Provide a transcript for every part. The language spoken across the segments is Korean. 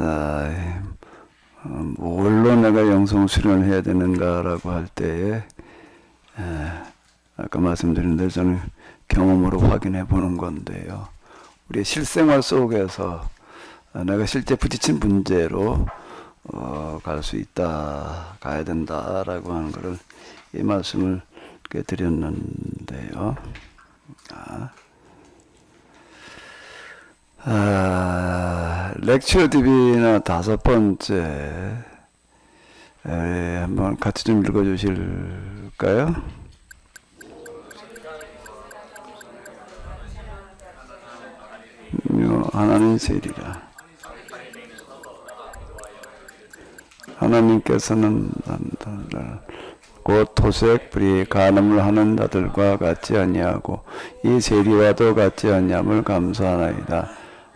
자, 뭘로 내가 영성 수련을 해야 되는가라고 할 때에 아까 말씀드린 대로 저는 경험으로 확인해 보는 건데요. 우리의 실생활 속에서 내가 실제 부딪힌 문제로 갈 수 있다, 가야 된다라고 하는 것을 이 말씀을 드렸는데요. 렉처 DB나 5번째 한번 같이 좀 읽어 주실까요? 하나님 세리라. 하나님께서는 곧 토색 불이 간음을 하는 자들과 같지 아니하고 이 세리와도 같지 아니함을 감사하나이다.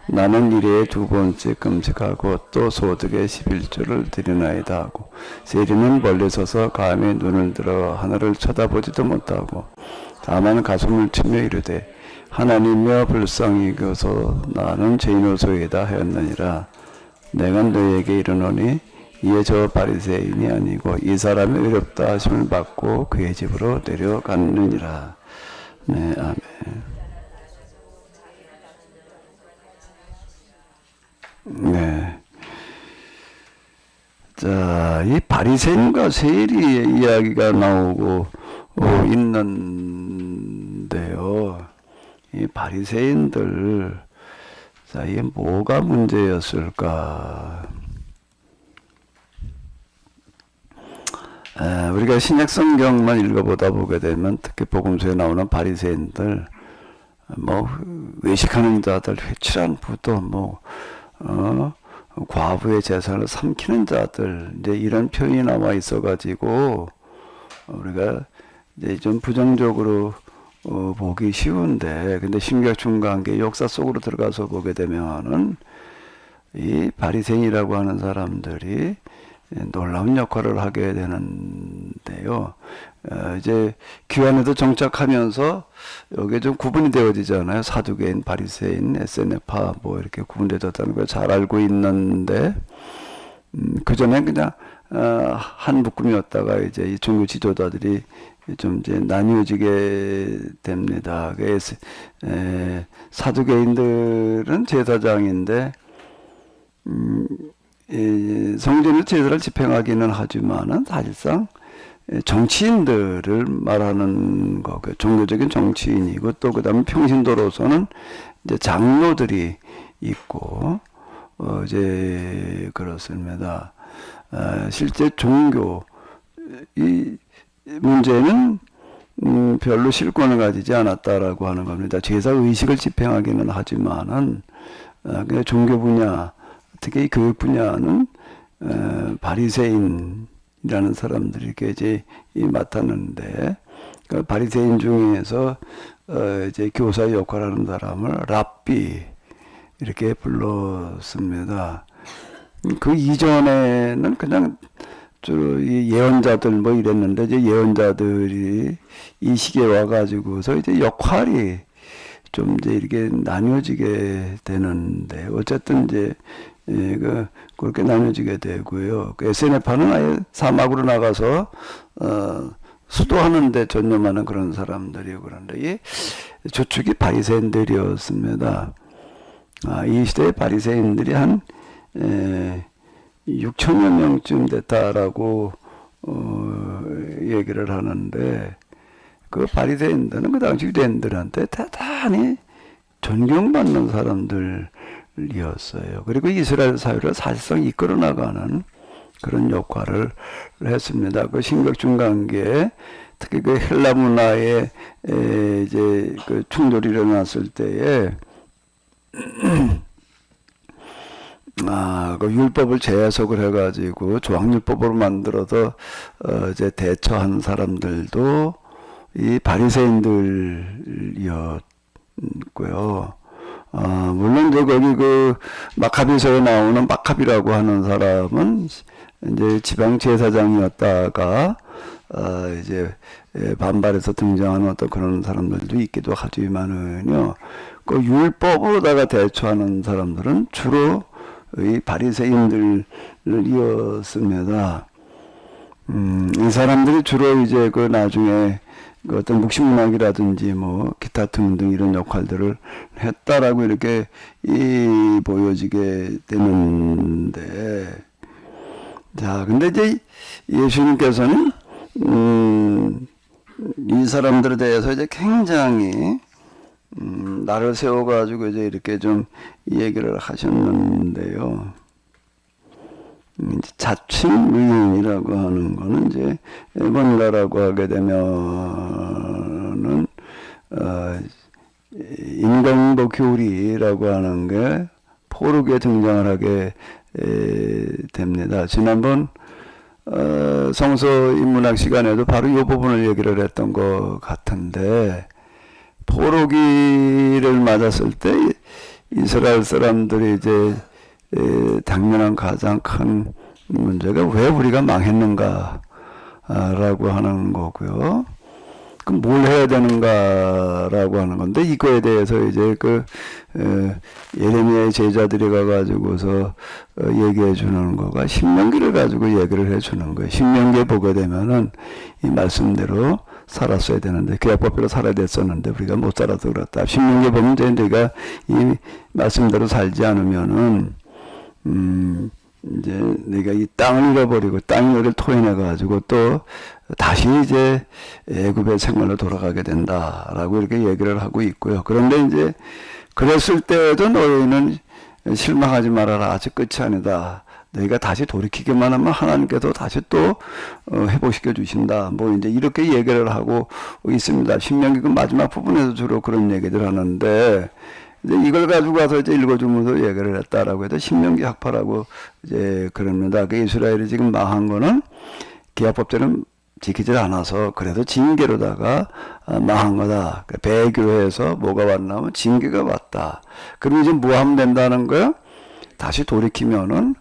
나는 일에 2번째 금식하고 또 소득의 11조를 드리나이다 하고 세리는 멀리 서서 감히 눈을 들어 하늘을 쳐다보지도 못하고 다만 가슴을 치며 이르되 하나님이여 불쌍히 여겨서 나는 죄인으로소이다 하였느니라. 내가 너희에게 이르노니 이에 저 바리새인이 아니고 이 사람이 의롭다 하심을 받고 그의 집으로 내려갔느니라. 네, 아멘. 네. 자, 이 바리새인과 세리의 이야기가 나오고 있는데요. 이 바리새인들, 자, 이게 뭐가 문제였을까? 우리가 신약 성경만 읽어보다 보게 되면 특히 복음서에 나오는 바리새인들, 외식하는 자들, 회칠한 부도, 과부의 재산을 삼키는 자들, 이제 이런 표현이 나와 있어가지고 우리가 이제 좀 부정적으로 보기 쉬운데, 근데 신약 중간계 역사 속으로 들어가서 보게 되면은 이 바리새인이라고 하는 사람들이 놀라운 역할을 하게 되는데요. 이제 귀환에도 정착하면서 여기에 좀 구분이 되어지잖아요. 사두개인, 바리새인, 에세네파 이렇게 구분되었다는 걸 잘 알고 있는데, 그 전에 그냥 한 묶음이었다가 이제 이 종교 지도자들이 좀 이제 나뉘어지게 됩니다. 사두개인들은 제사장인데 성전의 제사를 집행하기는 하지만은 사실상 정치인들을 말하는 거, 종교적인 정치인이고 또 그다음에 평신도로서는 이제 장로들이 있고 이제 그렇습니다. 실제 종교 이 문제는 별로 실권을 가지지 않았다라고 하는 겁니다. 제사 의식을 집행하기는 하지만은 그냥 종교 분야, 특히 교육 분야는 바리새인이라는 사람들에게 이제 맡았는데, 그 바리새인 중에서 이제 교사 역할하는 사람을 랍비 이렇게 불렀습니다. 그 이전에는 그냥 이 예언자들 이랬는데, 이제 예언자들이 이 시기에 와가지고서 이제 역할이 좀 이제 이렇게 나뉘어지게 되는데, 어쨌든 이제 그렇게 나뉘어지게 되고요. 에세네파는 아예 사막으로 나가서 수도하는데 전념하는 그런 사람들이고, 그런데 이 저축이 바리새인들이었습니다. 이 시대의 바리새인들이 한 6천여 명쯤 됐다라고 얘기를 하는데, 그 바리새인들은 그 당시 유대인들한테 대단히 존경받는 사람들이었어요. 그리고 이스라엘 사회를 사실상 이끌어 나가는 그런 역할을 했습니다. 그 신약 중간기에 특히 그 헬라 문화에 이제 그 충돌이 일어났을 때에 그 율법을 재해석을 해가지고 조항율법으로 만들어서 이제 대처한 사람들도 이 바리새인들이었고요. 물론 이제 거기 그 마카비서에 나오는 마카비라고 하는 사람은 이제 지방 제사장이었다가 이제 반발해서 등장하는 어떤 그런 사람들도 있기도 하지만은요. 그 율법으로다가 대처하는 사람들은 주로 바리새인들을 이었습니다. 이 사람들이 주로 이제 그 나중에 그 어떤 묵시문학이라든지 뭐 기타 등등 이런 역할들을 했다라고 이렇게 보여지게 되는데, 자, 근데 이제 예수님께서는 이 사람들에 대해서 이제 굉장히 나를 세워가지고 이제 이렇게 좀 얘기를 하셨는데요. 자칭 의인이라고 하는 거는 이제 뭔가라고 하게 되면은 인간보 교리라고 하는 게 포르기에 등장을 하게 됩니다. 지난번 성서 인문학 시간에도 바로 이 부분을 얘기를 했던 것 같은데, 포로기를 맞았을 때 이스라엘 사람들이 이제 당면한 가장 큰 문제가 왜 우리가 망했는가 라고 하는 거고요. 그럼 뭘 해야 되는가라고 하는 건데, 이거에 대해서 이제 예레미야의 제자들이 가가지고서 얘기해 주는 거가 신명기를 가지고 얘기를 해 주는 거예요. 신명기에 보게 되면은 이 말씀대로 살았어야 되는데, 구약법대로 살아야 됐었는데 우리가 못 살아서 그렇다. 신명기에 보면 이제 내가 이 말씀대로 살지 않으면은 이제 내가 이 땅을 잃어버리고 땅이 너를 토해내 가지고 또 다시 이제 애굽의 생활로 돌아가게 된다라고 이렇게 얘기를 하고 있고요. 그런데 이제 그랬을 때에도 너희는 실망하지 말아라. 아직 끝이 아니다. 너희가 다시 돌이키기만 하면 하나님께서 다시 또 회복시켜 주신다. 뭐 이제 이렇게 얘기를 하고 있습니다. 신명기 그 마지막 부분에서 주로 그런 얘기들 하는데, 이제 이걸 가지고 가서 이제 읽어주면서 얘기를 했다라고 해서 신명기 학파라고 이제 그럽니다. 그 이스라엘이 지금 망한 거는 기합법대로 지키질 않아서 그래도 징계로다가 망한 거다. 배교에서 뭐가 왔냐면 징계가 왔다. 그럼 이제 뭐 하면 된다는 거야? 다시 돌이키면은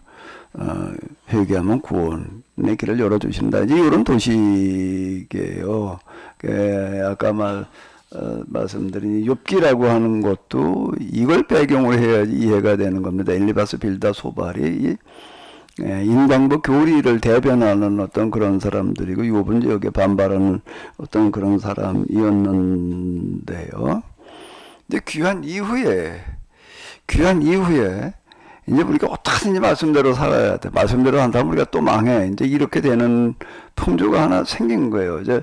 회개하면 구원의 길을 열어주신다. 이제 이런 도식이에요. 아까 말씀드린 욥기라고 하는 것도 이걸 배경으로 해야지 이해가 되는 겁니다. 엘리바스 빌다 소발이 인간보 교리를 대변하는 어떤 그런 사람들이고, 욥은 이제 여기에 반발하는 어떤 그런 사람이었는데요. 이제 귀한 이후에 이제 우리가 어떻게든지 말씀대로 살아야 돼. 말씀대로 한다면 우리가 또 망해. 이제 이렇게 되는 풍조가 하나 생긴 거예요. 이제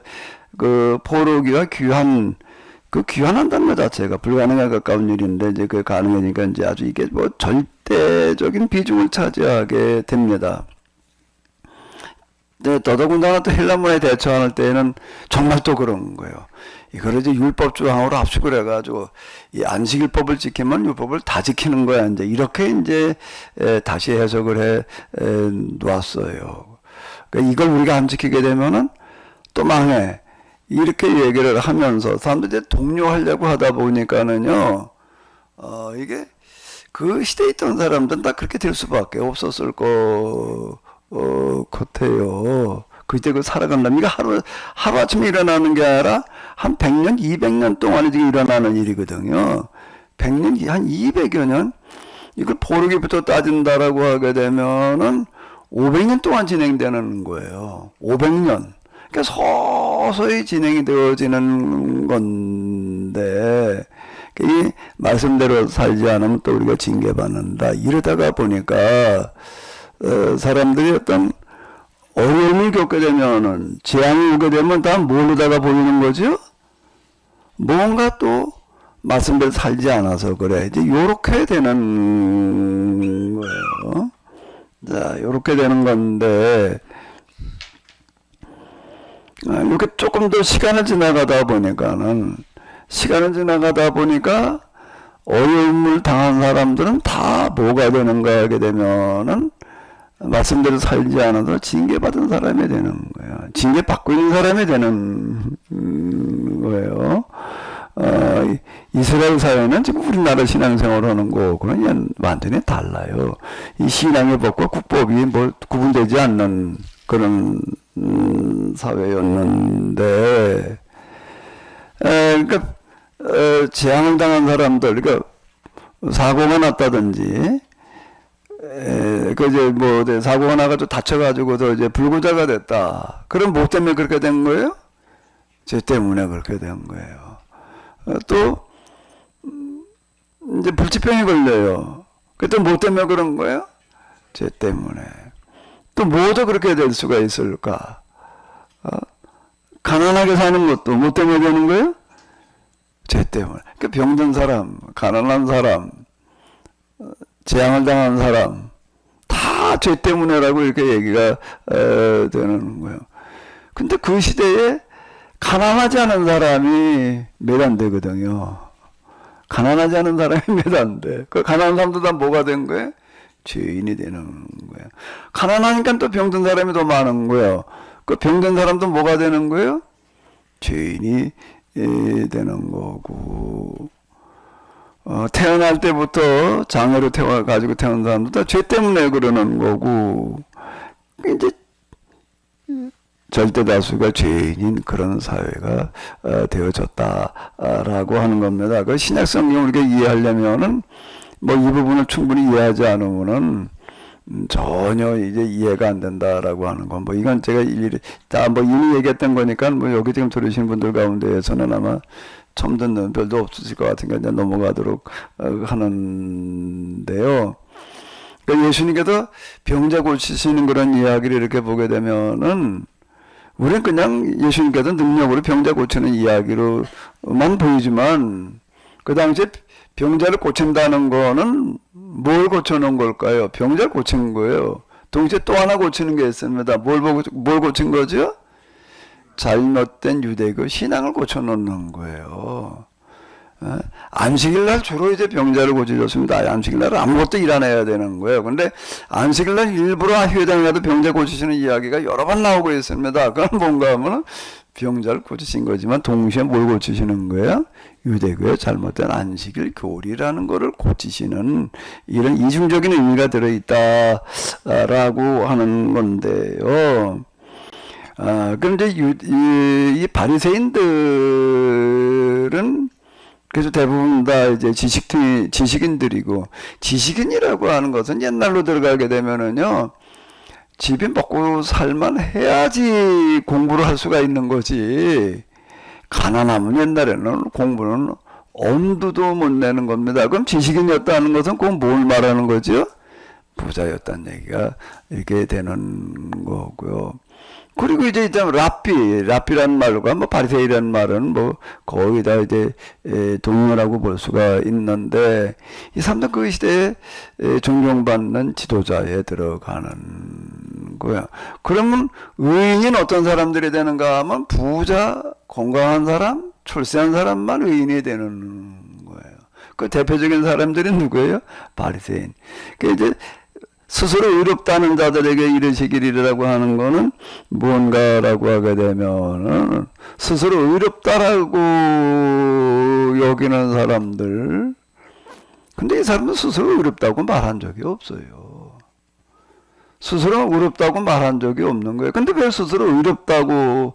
그 포로기가 귀환한다는 것 자체가 불가능에 가까운 일인데, 이제 그 가능하니까 이제 아주 이게 뭐 절대적인 비중을 차지하게 됩니다. 더더군다나 또 헬라문에 대처할 때는 정말 또 그런 거예요. 이걸 이제 율법 조항으로 압축을 해가지고 이 안식일법을 지키면 율법을 다 지키는 거야. 이제 이렇게 이제 다시 해석을 해 놓았어요. 그러니까 이걸 우리가 안 지키게 되면은 또 망해. 이렇게 얘기를 하면서 사람들이 독려하려고 하다 보니까는요, 이게 그 시대에 있던 사람들은 다 그렇게 될 수밖에 없었을 것 같아요. 그때 그 살아간다면 이게 하루아침에 일어나는 게 아니라 한 100년, 200년 동안에 지금 일어나는 일이거든요. 100년, 한 200여 년? 이걸 포르기부터 따진다라고 하게 되면은 500년 동안 진행되는 거예요. 500년. 그러니까 서서히 진행이 되어지는 건데, 이 말씀대로 살지 않으면 또 우리가 징계받는다. 이러다가 보니까 사람들이 어떤 어려움을 겪게 되면은, 재앙이 오게 되면 다 모르다가 보이는 거죠? 뭔가 또 말씀대로 살지 않아서 그래. 이제 요렇게 되는 거예요. 자, 요렇게 되는 건데, 이렇게 조금 더 시간을 지나가다 보니까 어려움을 당한 사람들은 다 뭐가 되는가 하게 되면은 말씀대로 살지 않아도 징계받은 사람이 되는 거예요. 징계받고 있는 사람이 되는 거예요. 이스라엘 사회는 지금 우리나라 신앙생활을 하는 거하고는 완전히 달라요. 이 신앙의 법과 국법이 뭐 구분되지 않는 그런 사회였는데, 그러니까 재앙을 당한 사람들, 그러니까 사고가 났다든지 그 이제 뭐 사고가 나가지고 다쳐가지고서 이제 불구자가 됐다. 그럼 뭐 때문에 그렇게 된 거예요? 죄 때문에 그렇게 된 거예요. 또 이제 불치병이 걸려요. 그때 뭐 때문에 그런 거예요? 죄 때문에. 또 뭐도 그렇게 될 수가 있을까? 가난하게 사는 것도 뭐 때문에 되는 거예요? 죄 때문에. 그 병든 사람, 가난한 사람, 재앙을 당한 사람 다 죄 때문에라고 이렇게 얘기가 되는 거예요. 근데 그 시대에 가난하지 않은 사람이 몇 안 되거든요. 가난하지 않은 사람이 몇 안 돼. 그 가난한 사람도 다 뭐가 된 거예요? 죄인이 되는 거예요. 가난하니까 또 병든 사람이 더 많은 거예요. 그 병든 사람도 뭐가 되는 거예요? 죄인이 되는 거고. 태어날 때부터 장애로 가지고 태어난 사람도 다 죄 때문에 그러는 거고. 이제 절대 다수가 죄인인 그런 사회가 되어졌다라고 하는 겁니다. 그 신약 성경을 이렇게 이해하려면은 뭐 이 부분을 충분히 이해하지 않으면은 전혀 이제 이해가 안 된다라고 하는 건 뭐 이건 제가 일일이 다 뭐 이미 얘기했던 거니까 뭐 여기 지금 들으시는 분들 가운데에서는 아마 처음 듣는 별도 없으실 것 같으니까 이제 넘어가도록 하는데요. 그러니까 예수님께서 병자 고치시는 그런 이야기를 이렇게 보게 되면은 우리는 그냥 예수님께서 능력으로 병자 고치는 이야기로만 보이지만 그 당시에 병자를 고친다는 거는 뭘 고쳐놓은 걸까요? 병자를 고친 거예요. 동시에 또 하나 고치는 게 있습니다. 뭘 고친 거죠? 잘못된 유대교 신앙을 고쳐놓는 거예요. 안식일 날 주로 이제 병자를 고쳐줬습니다. 안식일 날은 아무것도 일 안 해야 되는 거예요. 근데 안식일 날 일부러 회당에 가도 병자 고치시는 이야기가 여러 번 나오고 있습니다. 그건 뭔가 하면 병자를 고치신 거지만 동시에 뭘 고치시는 거예요? 유대교의 잘못된 안식일 교리라는 거를 고치시는 이런 이중적인 의미가 들어있다라고 하는 건데요. 그런데 이 바리새인들은 그래서 대부분 다 이제 지식인들이고, 지식인이라고 하는 것은 옛날로 들어가게 되면은요, 집이 먹고 살만 해야지 공부를 할 수가 있는 거지. 가난하면 옛날에는 공부는 엄두도 못 내는 겁니다. 그럼 지식인이었다는 것은 꼭 뭘 말하는 거죠? 부자였다는 얘기가 이렇게 되는 거고요. 그리고 이제 랍비라는 말과 뭐 바리새인이라는 말은 뭐 거의 다 이제 동일하고 볼 수가 있는데 이 사람들 그 시대에 존경받는 지도자에 들어가는 거야. 그러면 의인은 어떤 사람들이 되는가 하면 부자, 건강한 사람, 출세한 사람만 의인이 되는 거예요. 그 대표적인 사람들이 누구예요? 바리새인. 그 이제 스스로 의롭다는 자들에게 이르시기리라고 하는 거는 무언가라고 하게 되면은 스스로 의롭다라고 여기는 사람들. 근데 이 사람은 스스로 의롭다고 말한 적이 없어요. 스스로 의롭다고 말한 적이 없는 거예요. 근데 왜 스스로 의롭다고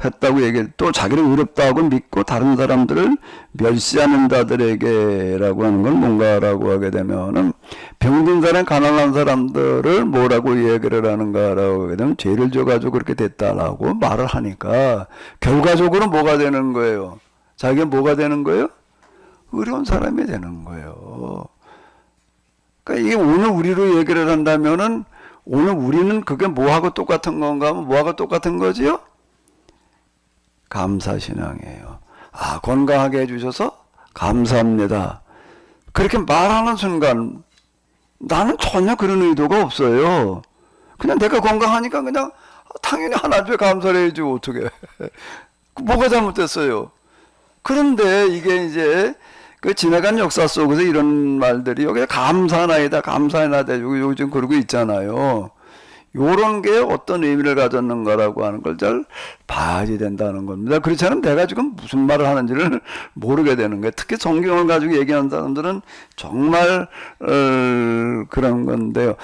했다고 또 자기를 의롭다고 믿고 다른 사람들을 멸시하는 자들에게라고 하는 건 뭔가라고 하게 되면은 병든 사람, 가난한 사람들을 뭐라고 얘기를 하는가라고 하게 되면 죄를 져가지고 그렇게 됐다라고 말을 하니까 결과적으로 뭐가 되는 거예요? 자기가 뭐가 되는 거예요? 의로운 사람이 되는 거예요. 그러니까 이게 오늘 우리로 얘기를 한다면은 오늘 우리는 그게 뭐하고 똑같은 건가 하면 뭐하고 똑같은 거지요? 감사신앙이에요. 건강하게 해주셔서 감사합니다. 그렇게 말하는 순간 나는 전혀 그런 의도가 없어요. 그냥 내가 건강하니까 그냥 당연히 하나님께 감사를 해주고 어떻게 뭐가 잘못됐어요. 그런데 이게 이제 그 지나간 역사 속에서 이런 말들이 여기 감사나이다, 감사나이다, 요즘 그러고 있잖아요. 요런 게 어떤 의미를 가졌는가라고 하는 걸 잘 봐야지 된다는 겁니다. 그렇지 않으면 내가 지금 무슨 말을 하는지를 모르게 되는 거예요. 특히 성경을 가지고 얘기하는 사람들은 정말 그런 건데요.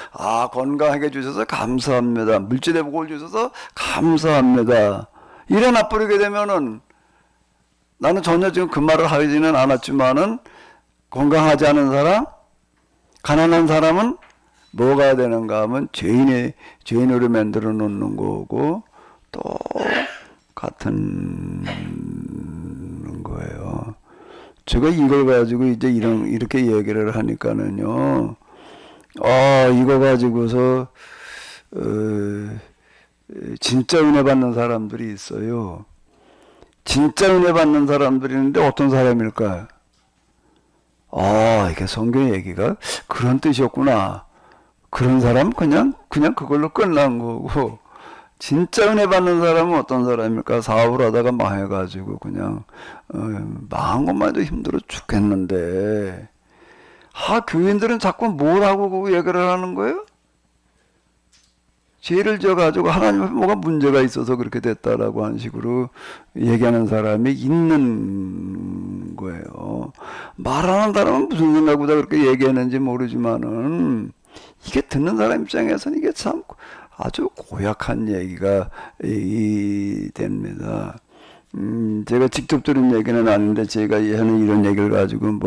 건강하게 해주셔서 감사합니다. 물질의 복을 주셔서 감사합니다. 이래 놔버리게 되면은 나는 전혀 지금 그 말을 하지는 않았지만은 건강하지 않은 사람, 가난한 사람은 뭐가 되는가 하면 죄인으로 만들어 놓는 거고 또 같은 거예요. 제가 이걸 가지고 이제 이렇게 얘기를 하니까는요, 이거 가지고서, 진짜 은혜 받는 사람들이 있어요. 진짜 은혜 받는 사람들이 있는데 어떤 사람일까요? 이게 성경 얘기가 그런 뜻이었구나. 그런 사람 그냥 그걸로 끝난 거고, 진짜 은혜 받는 사람은 어떤 사람일까? 사업을 하다가 망해가지고 그냥 망한 것만 해도 힘들어 죽겠는데 교인들은 자꾸 뭘 하고 그 얘기를 하는 거예요? 죄를 져가지고 하나님 앞에 뭐가 문제가 있어서 그렇게 됐다라고 하는 식으로 얘기하는 사람이 있는 거예요. 말하는 사람은 무슨 생각보다 그렇게 얘기했는지 모르지만은 이게 듣는 사람 입장에서는 이게 참 아주 고약한 얘기가 됩니다. 제가 직접 들은 얘기는 아닌데 제가 하는 이런 얘기를 가지고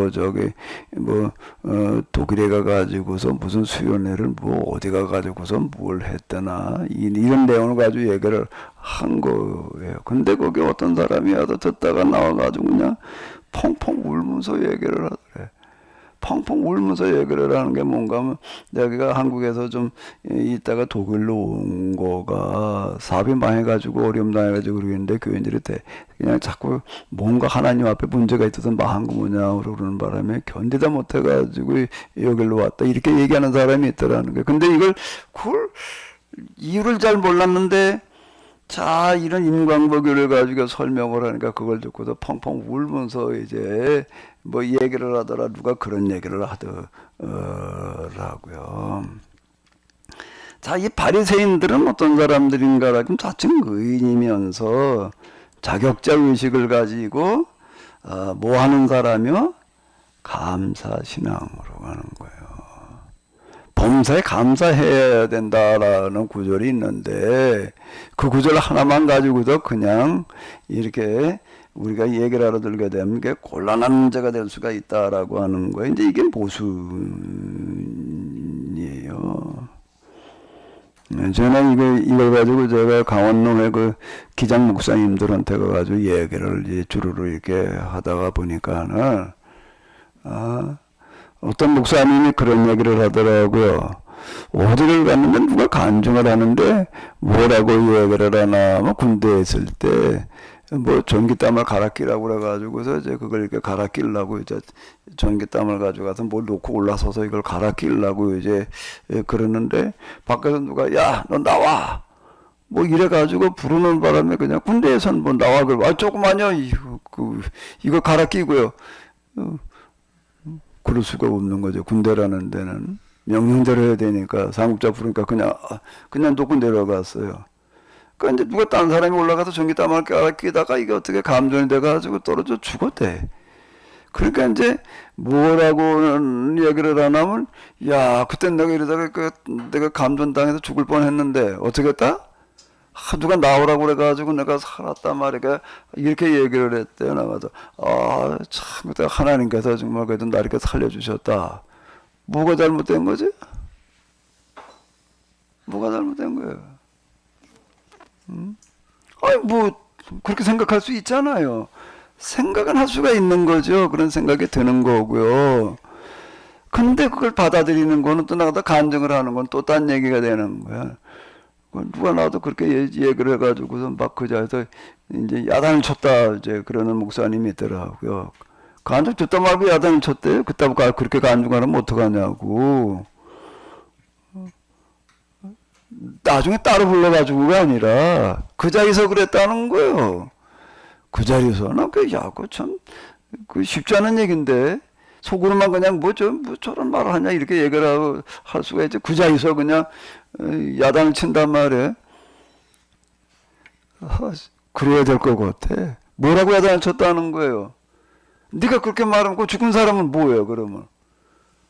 독일에 가가지고서 무슨 수련회를 어디 가가지고서 뭘 했더나 이런 내용을 가지고 얘기를 한 거예요. 근데 거기 어떤 사람이 와서 듣다가 나와가지고 그냥 펑펑 울면서 얘기를 하더래. 펑펑 울면서 얘기를 하는 게 뭔가 하면 내가 한국에서 좀 있다가 독일로 온 거가 사업이 망해가지고 어려움 당해가지고 그러는데 교인들이 그냥 자꾸 뭔가 하나님 앞에 문제가 있어서 망한 거 뭐냐 그러는 바람에 견디다 못해가지고 여기로 왔다 이렇게 얘기하는 사람이 있더라는 거예요. 근데 그걸 이유를 잘 몰랐는데 자, 이런 인광보교를 가지고 설명을 하니까 그걸 듣고도 펑펑 울면서 이제 얘기를 하더라. 누가 그런 얘기를 하더라고요. 자, 이 바리새인들은 어떤 사람들인가라 좀 자칭 의인이면서 자격자 의식을 가지고 뭐 하는 사람이요? 감사신앙으로 가는 거예요. 범사에 감사해야 된다라는 구절이 있는데 그 구절 하나만 가지고도 그냥 이렇게 우리가 얘기를 알아들게 되면 게 곤란한 문제가 될 수가 있다라고 하는 거예요. 이제 이게 모순이에요. 저는 이걸 가지고 제가 강원농의 그 기장 목사님들한테 가가지고 얘기를 이제 주로로 이렇게 하다가 보니까는 어떤 목사님이 그런 얘기를 하더라고요. 어디를 갔는데 누가 간증을 하는데 뭐라고 얘기를 하나 군대에 있을 때 전기땀을 갈아 끼라고 그래가지고서 이제 그걸 이렇게 갈아 끼려고 이제 전기땀을 가져가서 뭘 놓고 올라서서 이걸 갈아 끼려고 이제 그러는데 밖에서 누가 야, 너 나와! 이래가지고 부르는 바람에 그냥 군대에서는 나와 그러고 조금만요 이거 갈아 끼고요. 그럴 수가 없는 거죠. 군대라는 데는 명령대로 해야 되니까 상급자 부르니까 그냥 놓고 내려갔어요. 그러니까 이제 누가 딴 사람이 올라가서 전기땀을 끼다가 이게 어떻게 감전이 돼가지고 떨어져 죽었대. 그러니까 이제 뭐라고 얘기를 하냐면 야 그때 내가 이러다가 내가 감전당해서 죽을 뻔했는데 어떻게 했다? 누가 나오라고 그래가지고 내가 살았단 말이야. 이렇게 얘기를 했대요. 나가서 참 그때 하나님께서 정말 그래도 나 이렇게 살려주셨다. 뭐가 잘못된 거지? 뭐가 잘못된 거예요? 그렇게 생각할 수 있잖아요. 생각은 할 수가 있는 거죠. 그런 생각이 드는 거고요. 근데 그걸 받아들이는 거는 또 나가다 간증을 하는 건 또 딴 얘기가 되는 거야. 누가 나도 그렇게 얘기를 해가지고서 막 그 자리에서 이제 야단을 쳤다 이제 그러는 목사님이 있더라고요. 간증 듣다 말고 야단을 쳤대요. 그따위로 그렇게 간증하면 어떡하냐고. 나중에 따로 불러가지고가 아니라 그 자리에서 그랬다는 거예요. 그 자리에서는 그 쉽지 않은 얘기인데 속으로만 그냥 저런 말을 하냐 이렇게 얘기를 할 수가 있지. 그 자리에서 그냥 야단을 친단 말이에요. 그래야 될 것 같아. 뭐라고 야단을 쳤다는 거예요. 네가 그렇게 말하면 그 죽은 사람은 뭐예요 그러면?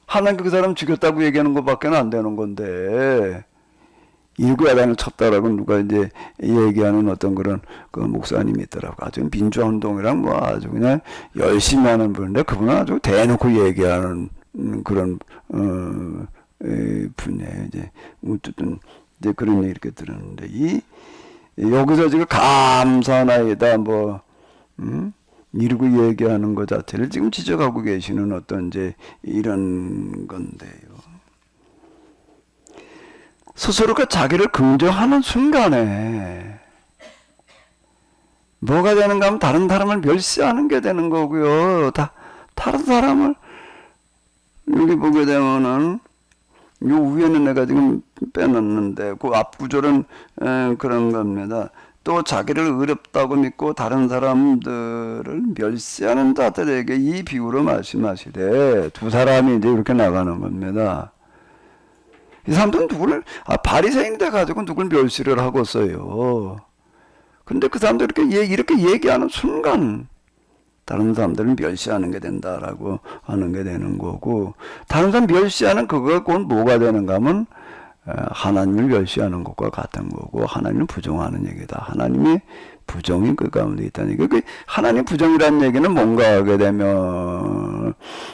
하나님 그 사람 죽였다고 얘기하는 것밖에 안 되는 건데 일구 야단을 쳤다라고 누가 이제 얘기하는 어떤 그런 그 목사님이 있더라고. 아주 민주화 운동이랑 아주 그냥 열심히 하는 분인데 그분은 아주 대놓고 얘기하는 그런 분야에 이제 어쨌든 이제 그런 얘기 이렇게 들었는데 여기서 지금 감사나이다 뭐 이러고 얘기하는 것 자체를 지금 지적하고 계시는 어떤 이제 이런 건데요. 스스로가 자기를 긍정하는 순간에 뭐가 되는가 하면 다른 사람을 멸시하는 게 되는 거고요. 다른 사람을 여기 보게 되면은 요 위에는 내가 지금 빼놨는데 그 앞 구절은 그런 겁니다. 또 자기를 어렵다고 믿고 다른 사람들을 멸시하는 자들에게 이 비유로 말씀하시되 두 사람이 이제 이렇게 나가는 겁니다. 이 사람들은 바리새인 돼 가지고 누굴 멸시를 하고 있어요. 근데 그 사람들 이렇게 얘기하는 순간 다른 사람들은 멸시하는 게 된다라고 하는 게 되는 거고, 다른 사람 멸시하는 그거가 곧 뭐가 되는가 하면 하나님을 멸시하는 것과 같은 거고, 하나님을 부정하는 얘기다. 하나님이 부정이 그 가운데 있다는 얘기. 그 하나님 부정이라는 얘기는 뭔가 하게 되면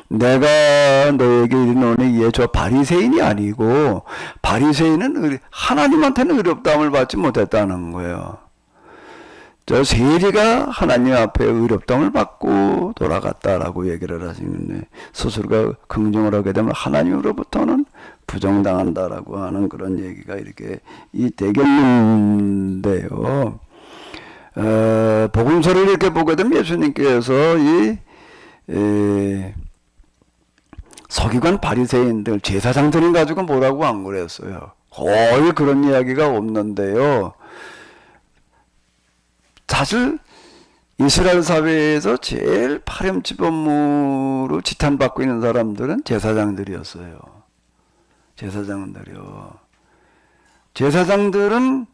내가 너에게 이르노니 이에 저 바리새인이 아니고 바리새인은 하나님한테는 의롭다함을 받지 못했다는 거예요. 저 세리가 하나님 앞에 의롭다함을 받고 돌아갔다라고 얘기를 하시는데, 스스로가 긍정을 하게 되면 하나님으로부터는 부정당한다라고 하는 그런 얘기가 이렇게 되겠는데요. 복음서를 이렇게 보게 되면 예수님께서 서기관 바리새인들 제사장들을 가지고 뭐라고 안 그랬어요. 거의 그런 이야기가 없는데요. 사실 이스라엘 사회에서 제일 파렴치범으로 지탄받고 있는 사람들은 제사장들이었어요. 제사장들은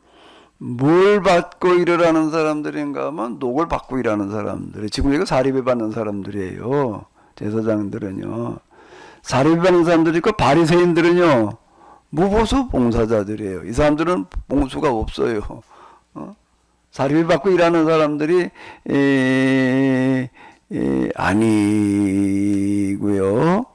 뭘 받고 일을 사람들인가 하면 녹을 받고 일하는 사람들. 지금 이거 사리배 받는 사람들이에요. 제사장들은요. 사리배 받는 사람들이 있고 바리새인들은요. 무보수 봉사자들이에요. 이 사람들은 봉수가 없어요. 사리비 받고 일하는 사람들이 아니고요.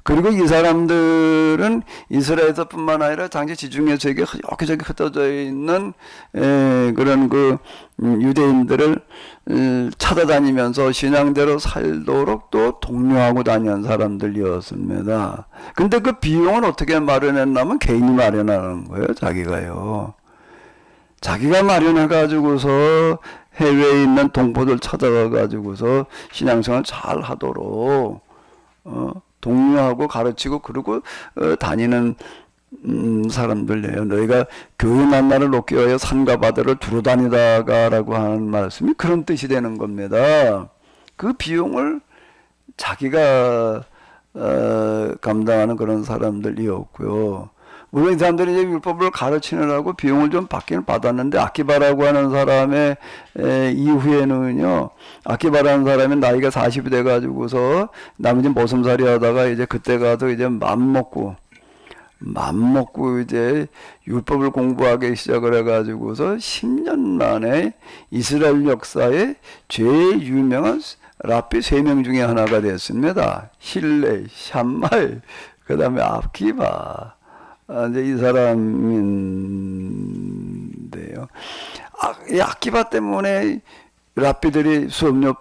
그리고 이 사람들은 이스라엘에서뿐만 아니라 당시 지중해 세계 여기저기 흩어져 있는 그런 유대인들을 찾아다니면서 신앙대로 살도록 또 독려하고 다니는 사람들이었습니다. 근데 그 비용을 어떻게 마련했냐면 개인이 마련하는 거예요. 자기가 마련해가지고서 해외에 있는 동포들 찾아가가지고서 신앙생활 잘 하도록, 독려하고 가르치고, 그리고, 다니는, 사람들이에요. 너희가 교회 만나를 놓기 위하여 산과 바다를 두루 다니다가라고 하는 말씀이 그런 뜻이 되는 겁니다. 그 비용을 자기가, 감당하는 그런 사람들이었고요. 물론 이 사람들이 이제 율법을 가르치느라고 비용을 좀 받기는 받았는데, 아키바라고 하는 사람의 이후에는요, 아키바라는 사람이 나이가 40이 돼가지고서 나머지 머슴살이 하다가 이제 그때 가서 이제 맘먹고 이제 율법을 공부하기 시작을 해가지고서 10년 만에 이스라엘 역사에 제일 유명한 랍비 3명 중에 하나가 됐습니다. 힐레, 샴말, 그 다음에 아키바. 이제 이 사람인데요. 이 아키바 때문에 랍비들이 수업료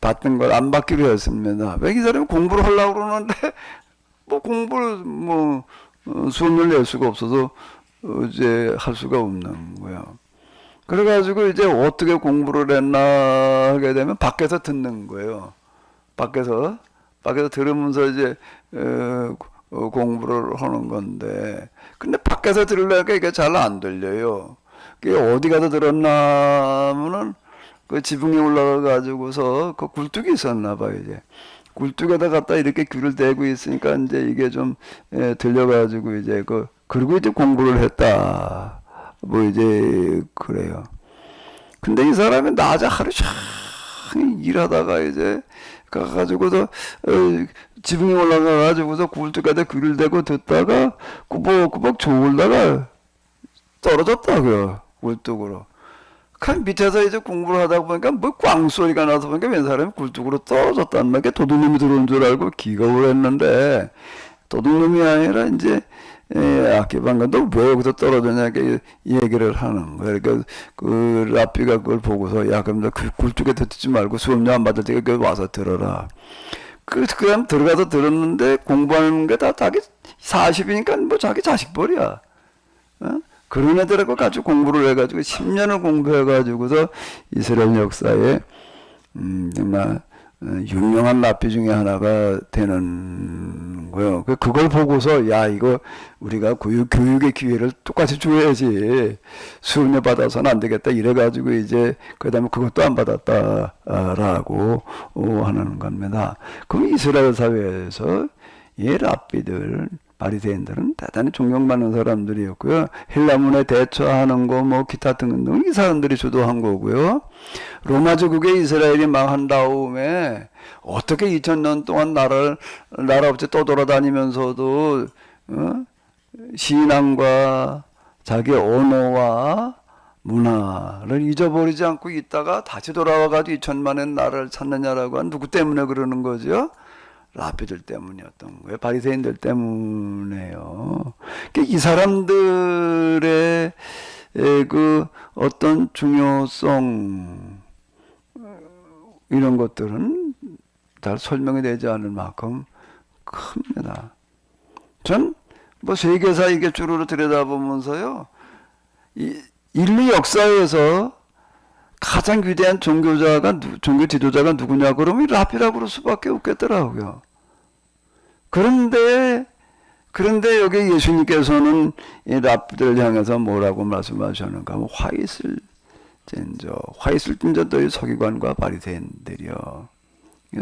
받던 걸 안 받기로 했습니다. 왜 이 사람이 공부를 하려고 그러는데, 수업료를 낼 수가 없어서, 이제 할 수가 없는 거예요. 그래가지고 이제 어떻게 공부를 했나 하게 되면 밖에서 듣는 거예요. 밖에서 들으면서 이제, 공부를 하는 건데, 근데 밖에서 들으려니까 이게 잘 안 들려요. 그게 어디 가서 들었나 하면은 그 지붕에 올라가 가지고서 그 굴뚝이 있었나 봐요. 이제 굴뚝에다 갖다 이렇게 귀를 대고 있으니까 이제 이게 좀 들려가지고 이제 그리고 이제 공부를 했다. 뭐 이제 그래요. 근데 이 사람이 낮에 하루 종일 일하다가 이제 가가지고서 지붕에 올라가가지고서 굴뚝에다 귀를 대고 듣다가 꾸벅꾸벅 졸다가 떨어졌다고요. 굴뚝으로. 그 밑에서 이제 공부를 하다 보니까 꽝 소리가 나서 보니까 웬 사람이 굴뚝으로 떨어졌단 말이야. 도둑놈이 들어온 줄 알고 기겁을 했는데, 도둑놈이 아니라 이제 아키방가 너 왜 여기서 떨어졌냐 이렇게 얘기를 하는 거예요. 그러니까 그 라피가 그걸 보고서 야 그럼 너 그 굴뚝에 듣지 말고 수업료 안 받을 테니까 여기 와서 들어라. 그냥 들어가서 들었는데 공부하는 게 다 자기 40이니까 뭐 자기 자식 벌이야. 어? 그런 애들하고 같이 공부를 해가지고 10년을 공부해가지고서 이스라엘 역사에 정말 유명한 랍비 중에 하나가 되는 거예요. 그걸 보고서 야 이거 우리가 교육의 기회를 똑같이 줘야지 수업료 받아서는 안 되겠다 이래가지고 이제 그다음에 그것도 안 받았다라고 하는 겁니다. 그럼 이스라엘 사회에서 이 랍비들 바리새인들은 대단히 존경받는 사람들이었고요. 헬라문에 대처하는 거 뭐 기타 등등 이 사람들이 주도한 거고요. 로마 제국에 이스라엘이 망한 다음에 어떻게 2000년 동안 나라 없이 떠돌아다니면서도 신앙과 자기 언어와 문화를 잊어버리지 않고 있다가 다시 돌아와가지고 2000만의 나라를 찾느냐라고 한 누구 때문에 그러는 거죠? 랍비들 때문이었던 거예요. 바리새인들 때문에요. 이 사람들의 그 어떤 중요성 이런 것들은 잘 설명이 되지 않을 만큼 큽니다. 전 뭐 세계사 이게 주로 들여다보면서요, 인류 역사에서 가장 위대한 종교 지도자가 누구냐 그러면 랍비라고 그럴 수밖에 없겠더라고요. 그런데 여기 예수님께서는 이 랍비들을 향해서 뭐라고 말씀하셨는가 하면 화이슬진저 너희 서기관과 바리새인들이여,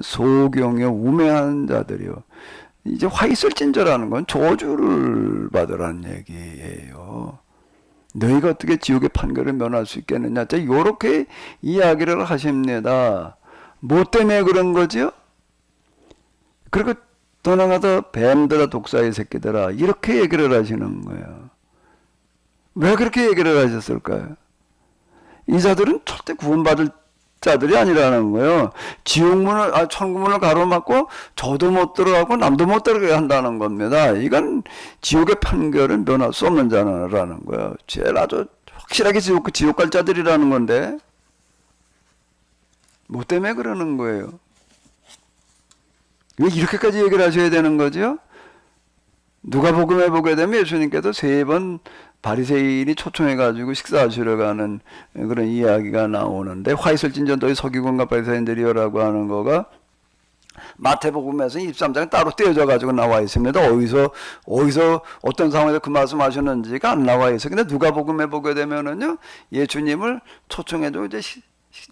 소경의 우매한 자들이여. 이제 화이슬진저라는 건 저주를 받으라는 얘기예요. 너희가 어떻게 지옥의 판결을 면할 수 있겠느냐. 자, 요렇게 이야기를 하십니다. 뭐 때문에 그런 거지요? 그리고 더 나아가서 뱀들아 독사의 새끼들아 이렇게 얘기를 하시는 거예요. 왜 그렇게 얘기를 하셨을까요? 이 자들은 절대 구원받을 자들이 아니라는 거예요. 천국문을 가로막고 저도 못 들어가고 남도 못 들어가게 한다는 겁니다. 이건 지옥의 판결을 면할 수 없는 자라는 거예요. 제일 아주 확실하게 지옥 갈 자들이라는 건데 뭐 때문에 그러는 거예요? 왜 이렇게까지 얘기를 하셔야 되는 거죠? 누가복음에 보게 되면 예수님께서 3번 바리새인이 초청해가지고 식사하시러 가는 그런 이야기가 나오는데 화이슬진저 너희 서기관과 바리새인들이여라고 하는 거가 마태복음에서 23장에 따로 떼어져 가지고 나와 있습니다. 어디서 어떤 상황에서 그 말씀하셨는지가 안 나와 있어요. 근데 누가복음에 보게 되면은요, 예수님을 초청해도 이제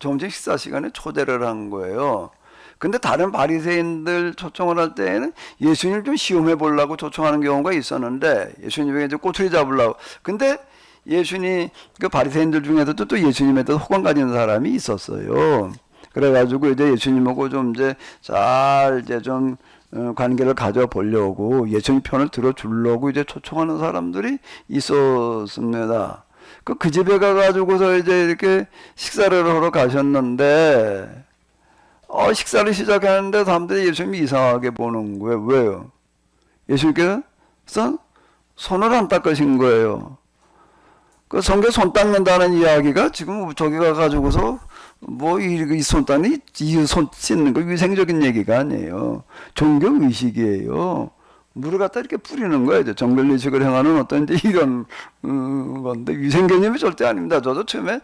점심 식사 시간에 초대를 한 거예요. 근데 다른 바리새인들 초청을 할 때에는 예수님을 좀 시험해 보려고 초청하는 경우가 있었는데 예수님에게 이제 꼬투리 잡으려고. 근데 예수님 그 바리새인들 중에서도 또 예수님에 대해서 호감 가지는 사람이 있었어요. 그래가지고 이제 예수님하고 좀 이제 잘 이제 좀 관계를 가져보려고 예수님 편을 들어주려고 이제 초청하는 사람들이 있었습니다. 그 집에 가가지고서 이제 이렇게 식사를 하러 가셨는데 식사를 시작하는데 사람들이 예수님이 이상하게 보는 거예요. 왜요? 예수님께서 손을 안 닦으신 거예요. 그 성경에 손 닦는다는 이야기가 지금 저기 가가지고서 뭐 이 손 닦는 이 손 씻는 거 위생적인 얘기가 아니에요. 종교 의식이에요. 물을 갖다 이렇게 뿌리는 거예요. 정결 의식을 행하는 어떤 이제 이런 건데 위생 개념이 절대 아닙니다. 저도 처음에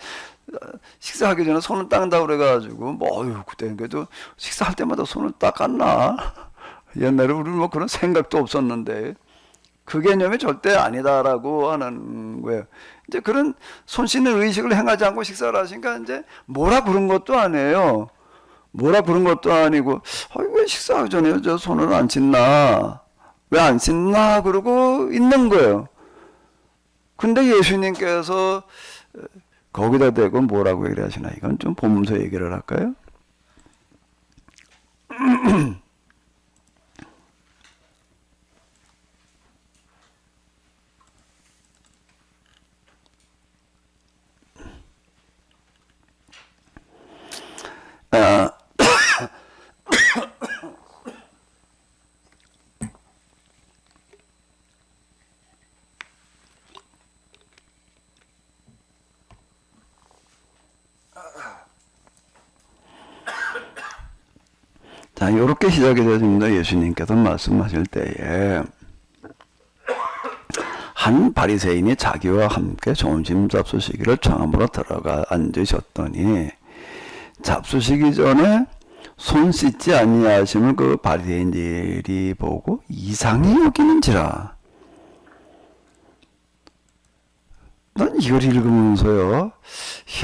식사하기 전에 손을 닦는다고 그래가지고 그때 그래도 식사할 때마다 손을 닦았나? 옛날에 우리는 뭐 그런 생각도 없었는데 그 개념이 절대 아니다라고 하는 거예요. 이제 그런 손 씻는 의식을 행하지 않고 식사를 하시니까 이제 뭐라 그런 것도 아니에요. 뭐라 그런 것도 아니고 왜 식사하기 전에 저 손을 안 씻나? 왜 안 씻나? 그러고 있는 거예요. 근데 예수님께서 거기다 대고 뭐라고 얘기를 하시나? 이건 좀 보면서 얘기를 할까요? 자, 요렇게 시작이 되어집니다. 예수님께서 말씀하실 때에 한 바리새인이 자기와 함께 점심 잡수시기를 청함으로 들어가 앉으셨더니 잡수시기 전에 손 씻지 아니하심을 그 바리새인들이 보고 이상히 여기는지라. 난 이걸 읽으면서요,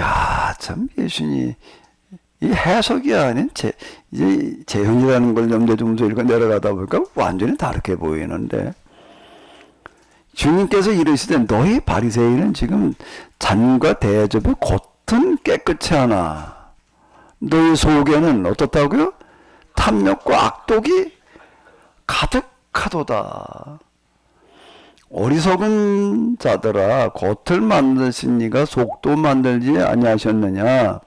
야, 참 예수님 이 해석이 아닌 이제 재현이라는 걸 염두에 두면서 읽어 내려가다 보니까 완전히 다르게 보이는데, 주님께서 이르시되 너희 바리새인은 지금 잔과 대접의 겉은 깨끗이 하나 너희 속에는 어떻다고요? 탐욕과 악독이 가득하도다. 어리석은 자들아, 겉을 만드신 이가 속도 만들지 아니하셨느냐.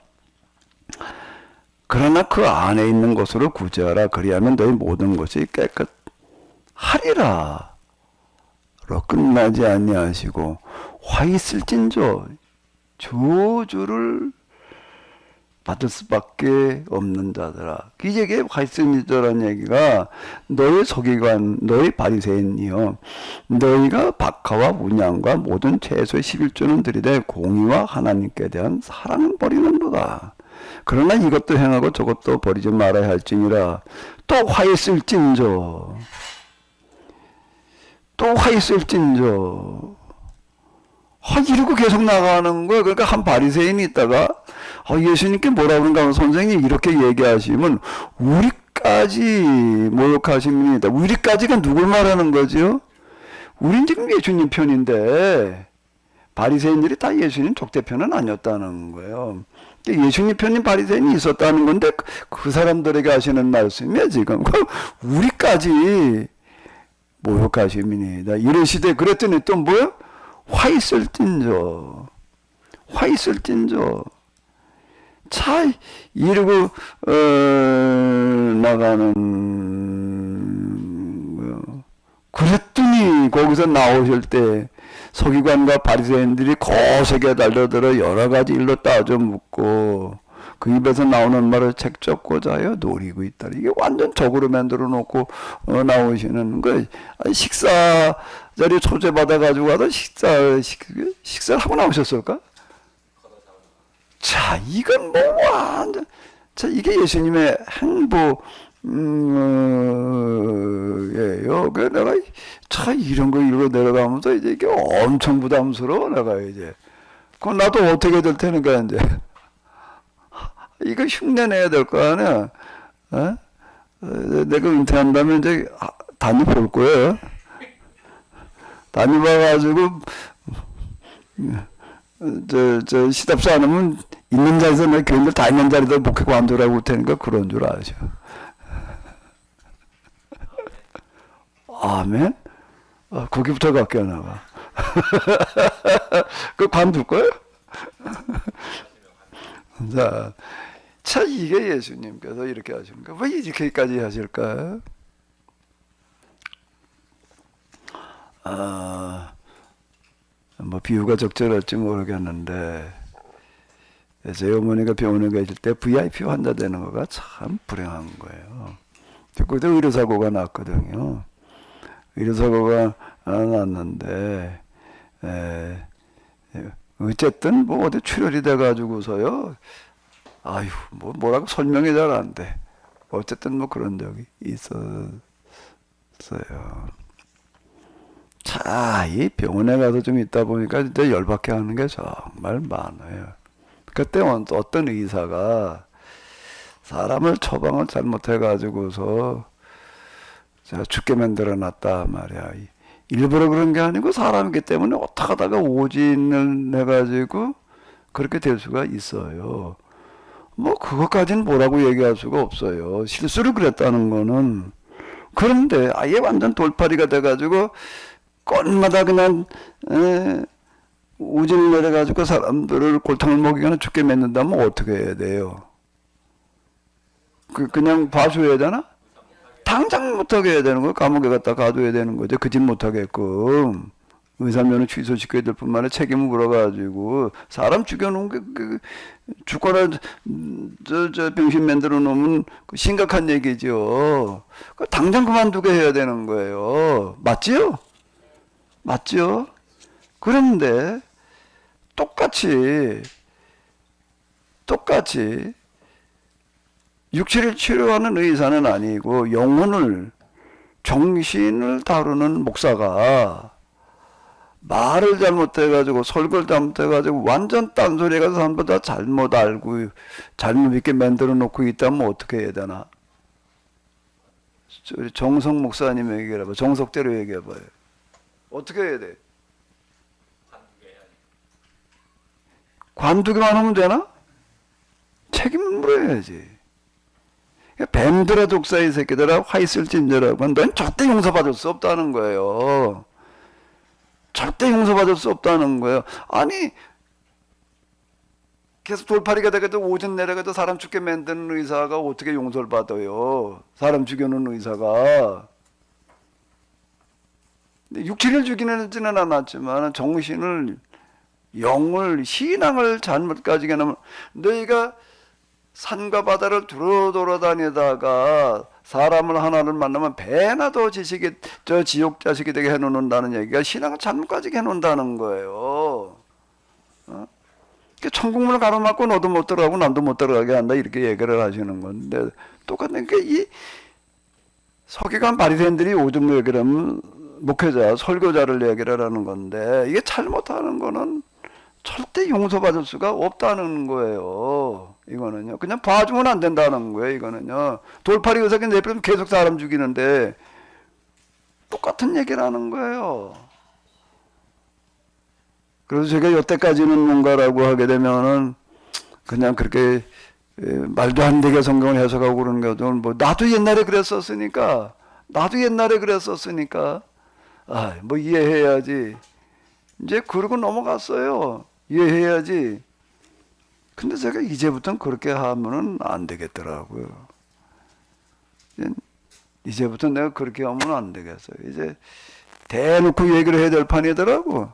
그러나 그 안에 있는 것으로 구제하라. 그리하면 너희 모든 것이 깨끗하리라. 로 끝나지 아니하시고 화 있을진저 저주를 받을 수밖에 없는 자들아. 이게 화 있을진저라는 얘기가 너희 서기관, 너희 바리새인이여, 너희가 박하와 문양과 모든 채소의 11조는 들이되 공의와 하나님께 대한 사랑은 버리는도다. 그러나 이것도 행하고 저것도 버리지 말아야 할지니라. 또 화 있을진저, 또 화 있을진저. 이러고 계속 나가는 거야. 그러니까 한 바리새인이 있다가 예수님께 뭐라 그런가 하면, 선생님 이렇게 얘기하시면 우리까지 모욕하십니다. 우리까지가 누굴 말하는 거죠? 우린 지금 예수님 편인데 바리새인들이 다 예수님 적대편은 아니었다는 거예요. 예수님 편인 바리새인이 있었다는 건데 그 사람들에게 하시는 말씀이야 지금. 우리까지 모욕하십니다. 이러시되 그랬더니 또 뭐요? 화 있을진저, 화 있을진저. 차 이러고 나가는 거요. 그랬더니 거기서 나오실 때 서기관과 바리새인들이 거세게 달려들어 여러 가지 일로 따져 묻고 그 입에서 나오는 말을 책잡고자 하여 노리고 있다. 이게 완전 적으로 만들어 놓고 나오시는 거. 식사 자리 초대받아 가지고 가서 식사를 하고 나오셨을까? 자, 이건 뭐 완전, 자, 이게 예수님의 행보 예요. 그 내가 이런 거 읽어 내려가면서 이제 이게 엄청 부담스러워. 내가 이제 그럼 나도 어떻게 될 테니까 이제 이거 흉내 내야 될 거 아니야. 내가 은퇴한다면 이제 단위 볼 거예요. 단위 봐가지고 시답지 않으면 있는 자리에서 내 교인들 다 있는 자리에서 목회 관두라고 할 테니까 그런 줄 아셔. 아멘. 거기부터 갈게요, 나가. 그 관둘 거예요? 자, 이게 예수님께서 이렇게 하십니까? 왜 이렇게까지 하실까? 뭐 비유가 적절할지 모르겠는데, 제 어머니가 병원에 계실 때 VIP 환자 되는 거가 참 불행한 거예요. 그때 의료사고가 났거든요. 의료사고가 났는데, 어쨌든 뭐 어디 출혈이 돼가지고서요. 아유, 뭐라고 설명이 잘 안 돼. 어쨌든 뭐 그런 적이 있었어요. 자, 이 병원에 가서 좀 있다 보니까 진짜 열받게 하는 게 정말 많아요. 그때 어떤 의사가 사람을 처방을 잘못해가지고서 제가 죽게 만들어 놨다 말이야. 일부러 그런 게 아니고 사람이기 때문에 어떻게 하다가 오진을 해가지고 그렇게 될 수가 있어요. 뭐 그것까지는 뭐라고 얘기할 수가 없어요. 실수를 그랬다는 거는. 그런데 아예 완전 돌팔이가 돼가지고 건마다 그냥 오진을 내려가지고 사람들을 골탕을 먹이거나 죽게 맺는다면 어떻게 해야 돼요? 그냥 봐줘야 되나? 당장 못하게 해야 되는 거. 감옥에 갖다 가둬야 되는 거죠. 그 짓 못하게끔. 의사면허 취소시켜야 될 뿐만 아니라 책임을 물어가지고 사람 죽여놓은 게 죽거나 병신 만들어 놓으면 심각한 얘기죠. 당장 그만두게 해야 되는 거예요. 맞지요? 맞죠? 그런데 똑같이 육체를 치료하는 의사는 아니고 영혼을 정신을 다루는 목사가 말을 잘못해가지고 설교를 잘못해가지고 완전 딴소리가 사람보다 잘못 알고 잘못 믿게 만들어 놓고 있다면 어떻게 해야 되나? 우리 정석 목사님 얘기해봐. 정석대로 얘기해봐요. 어떻게 해야 돼? 관두기만 하면 되나? 책임을 물어야지. 뱀들아 독사 이 새끼들아 화 있을진저라고 넌 절대 용서받을 수 없다는 거예요. 절대 용서받을 수 없다는 거예요. 아니 계속 돌팔이가 되게도 오전 내려가도 사람 죽게 만드는 의사가 어떻게 용서를 받아요? 사람 죽여놓은 의사가. 육체를 죽이지는 않았지만 정신을 영을 신앙을 잘못 가지게 하면 너희가 산과 바다를 두루 돌아다니다가 사람을 하나를 만나면 배나 더 지식이 저 지옥 자식이 되게 해놓는다는 얘기가 신앙을 잘못 가지게 해놓는다는 거예요. 천국문을 가로막고 너도 못 들어가고 남도 못 들어가게 한다 이렇게 얘기를 하시는 건데 똑같은 게 이 서기관 바리새인들이 오줌 얘기를 하면 목회자 설교자를 얘기를 하는 건데 이게 잘못하는 거는 절대 용서받을 수가 없다는 거예요. 이거는요. 그냥 봐주면 안 된다는 거예요. 이거는요. 돌팔이 의사가 내버리면 계속 사람 죽이는데 똑같은 얘기를 하는 거예요. 그래서 제가 여태까지는 뭔가라고 하게 되면은 그냥 그렇게 말도 안 되게 성경을 해석하고 그러는 거죠. 뭐 나도 옛날에 그랬었으니까 뭐 이해해야지. 이제 그러고 넘어갔어요. 이해해야지. 근데 제가 이제부터는 그렇게 하면은 안 되겠더라고요. 이제부터 내가 그렇게 하면 안 되겠어요. 이제 대놓고 얘기를 해야 될 판이더라고.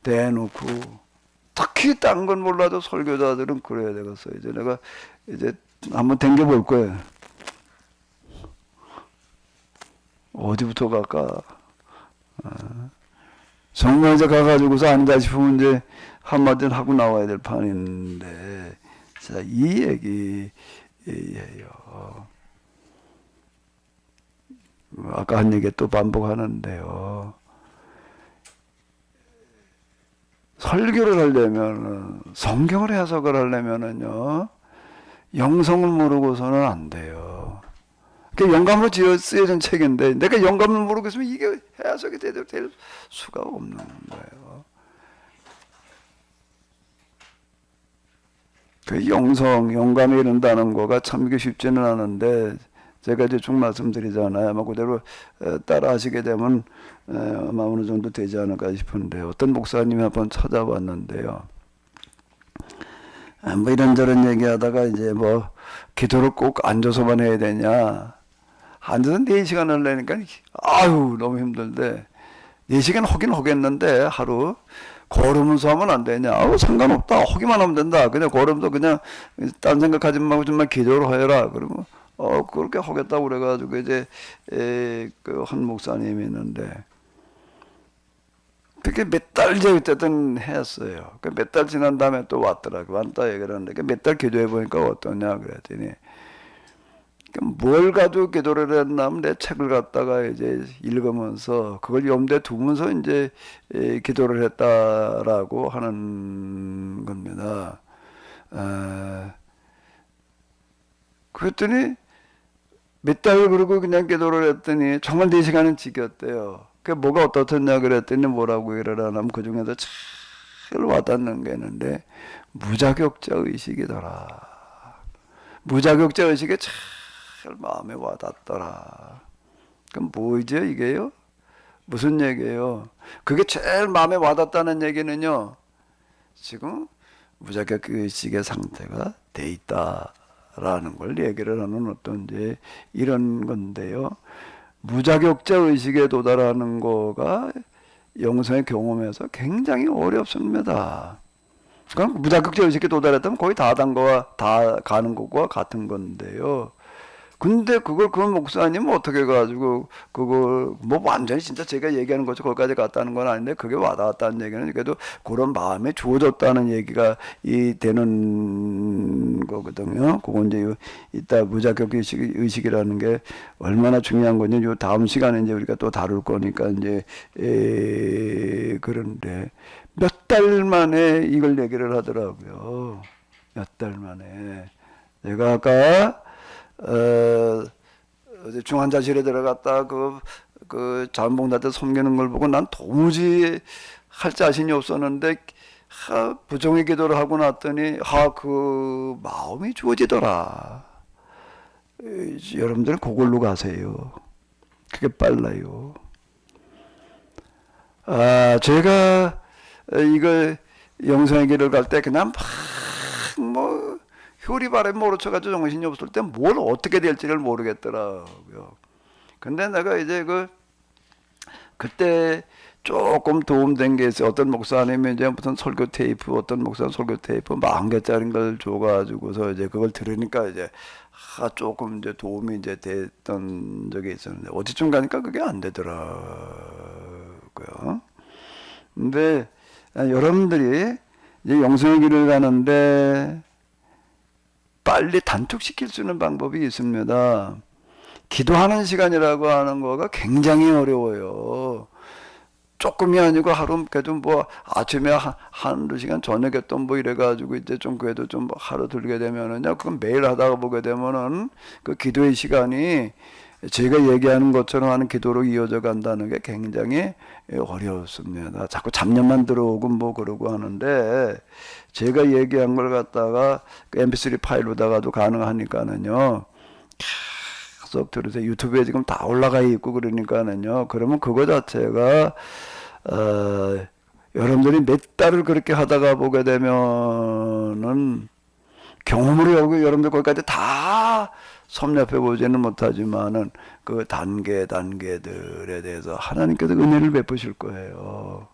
대놓고. 특히 딴 건 몰라도 설교자들은 그래야 되겠어요. 이제 내가 이제 한번 댕겨볼 거예요. 어디부터 갈까? 정말 이제 가가지고서 아니다 싶으면 이제 한마디는 하고 나와야 될 판인데, 자, 이 얘기예요. 아까 한 얘기 또 반복하는데요. 설교를 하려면, 성경을 해석을 하려면은요, 영성을 모르고서는 안 돼요. 그 영감으로 쓰여진 책인데, 내가 영감을 모르고 있으면 이게 해석이 될 수가 없는 거예요. 그 영감이 이른다는 거가 참 쉽지는 않은데, 제가 이제 쭉 말씀드리잖아요. 아마 그대로 따라 하시게 되면 아마 어느 정도 되지 않을까 싶은데, 어떤 목사님이 한번 찾아봤는데요. 뭐 이런저런 얘기하다가 이제 뭐 기도를 꼭 앉아서만 해야 되냐. 앉아서 4시간을 하려니까 아유 너무 힘든데 4시간 하긴 하겠는데 하루 걸으면서 하면 안 되냐. 아우 상관없다. 하기만 하면 된다. 그냥 걸으면서 그냥 딴 생각하지 말고 정말 기도를 해라. 그러면 그렇게 하겠다고 그래가지고 이제 그 한 목사님이 있는데 그렇게 몇 달째 어쨌든 했어요. 그 몇 달 지난 다음에 또 왔더라고. 왔다 얘기를 하는데 몇 달 기도해 보니까 어떠냐 그랬더니 뭘 가지고 기도를 했냐면 내 책을 갖다가 이제 읽으면서 그걸 염두에 두면서 이제 기도를 했다라고 하는 겁니다. 그랬더니 몇 달 그러고 그냥 기도를 했더니 정말 4시간은 지켰대요. 그 뭐가 어떻냐 그랬더니 뭐라고 얘기를 하냐면 그 중에서 제일 와닿는 게 있는데 무자격자 의식이더라. 무자격자 의식이 제일 마음에 와닿더라. 그럼 뭐죠 이게요? 무슨 얘기예요? 그게 제일 마음에 와닿다는 얘기는요. 지금 무자격 의식의 상태가 돼 있다라는 걸 얘기를 하는 어떤 이제 이런 건데요. 무자격자 의식에 도달하는 거가 영성의 경험에서 굉장히 어렵습니다. 그럼 무자극적 의식에 도달했다면 거의 다 단 거와 다 가는 것과 같은 건데요. 근데 그걸 그 목사님 어떻게 가지고 그걸 뭐 완전히 진짜 제가 얘기하는 것처럼 거기까지 갔다는 건 아닌데 그게 와닿았다는 얘기는 그래도 그런 마음이 주어졌다는 얘기가 이 되는 거거든요. 그건 이제 이따 무자격 의식이라는 게 얼마나 중요한 건지 요 다음 시간에 이제 우리가 또 다룰 거니까 이제 그런데 몇 달 만에 이걸 얘기를 하더라고요. 몇 달 만에 제가 아까 중환자실에 들어갔다 그 자원봉사한테 섬기는 걸 보고 난 도무지 할 자신이 없었는데 부정의 기도를 하고 났더니 그 마음이 주어지더라. 여러분들은 그걸로 가세요. 그게 빨라요. 제가 이거 영성의 길을 갈 때 그냥 뭐 효리발에 모르쳐가지고 정신이 없을 때 뭘 어떻게 될지를 모르겠더라고요. 근데 내가 이제 그때 조금 도움된 게 있어요. 어떤 목사님이 이제 무슨 설교 테이프, 어떤 목사는 설교 테이프 10,000개짜리인 걸 줘가지고서 이제 그걸 들으니까 이제 조금 이제 도움이 이제 됐던 적이 있었는데 어디쯤 가니까 그게 안 되더라고요. 근데 여러분들이 이제 영성의 길을 가는데 빨리 단축시킬 수 있는 방법이 있습니다. 기도하는 시간이라고 하는 거가 굉장히 어려워요. 조금이 아니고 하루 그래도 뭐 아침에 한두 시간 저녁에 또 뭐 이래가지고 이제 좀 그래도 좀 하루 들게 되면은요, 그건 매일 하다가 보게 되면은 그 기도의 시간이 제가 얘기하는 것처럼 하는 기도로 이어져 간다는 게 굉장히 어렵습니다. 자꾸 잡념만 들어오고 뭐 그러고 하는데 제가 얘기한 걸 갖다가 mp3 파일로다가도 가능하니까는요. 계속 들으세요. 유튜브에 지금 다 올라가 있고 그러니까는요. 그러면 그거 자체가 여러분들이 몇 달을 그렇게 하다가 보게 되면은 경험으로 여러분들 거기까지 다 섭렵해 보지는 못하지만은 그 단계들에 대해서 하나님께서 은혜를 베푸실 거예요.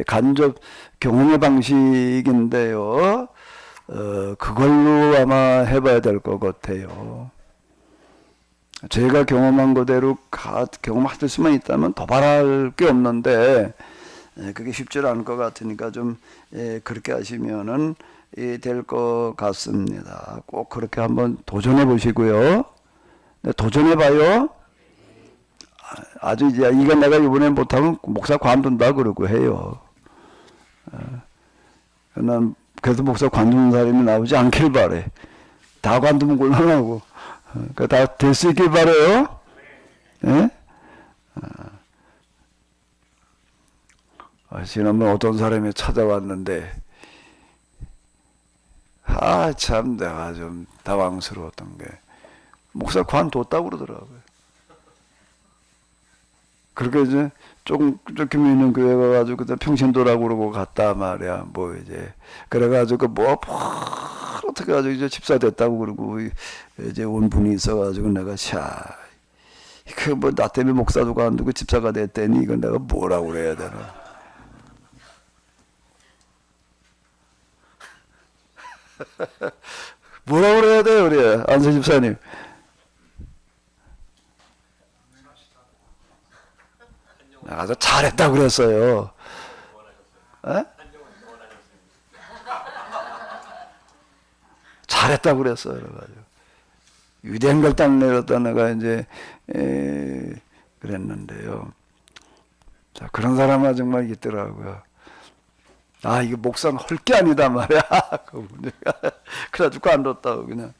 간접 경험의 방식인데요. 그걸로 아마 해봐야 될 것 같아요. 제가 경험한 그대로 경험할 수만 있다면 더 바랄 게 없는데 그게 쉽지 않을 것 같으니까 좀 그렇게 하시면은 될 것 같습니다. 꼭 그렇게 한번 도전해 보시고요. 네, 도전해 봐요. 아주 이제 이건 내가 이번에 못하면 목사 관둔다 그러고 해요. 난 그래서 목사 관두는 사람이 나오지 않길 바래. 다 관두면 곤란하고. 다 될 수 있길 바래요. 네? 지난번 어떤 사람이 찾아왔는데 참 내가 좀 당황스러웠던 게 목사 관뒀다고 그러더라고요. 그렇게 이제 조금 있는 교회 가가지고 그때 평신도라고 그러고 갔다 말이야. 뭐 이제 그래가지고 어떻게 가지고 이제 집사 됐다고 그러고 이제 온 분이 있어가지고 내가 그 뭐 나 때문에 목사도 관두고 집사가 됐다니 이건 내가 뭐라고 그래야 되나. 뭐라고 그래야 돼요, 우리 안서 집사님? 아주 잘했다 그랬어요. 에? 잘했다 그랬어요. 그래가지고 위대한 결단을 내렸다 내가 이제 그랬는데요. 자, 그런 사람은 정말 있더라고요. 이거 목사는 헐 게 아니다 말이야. 그래가지고 관뒀다고 그냥.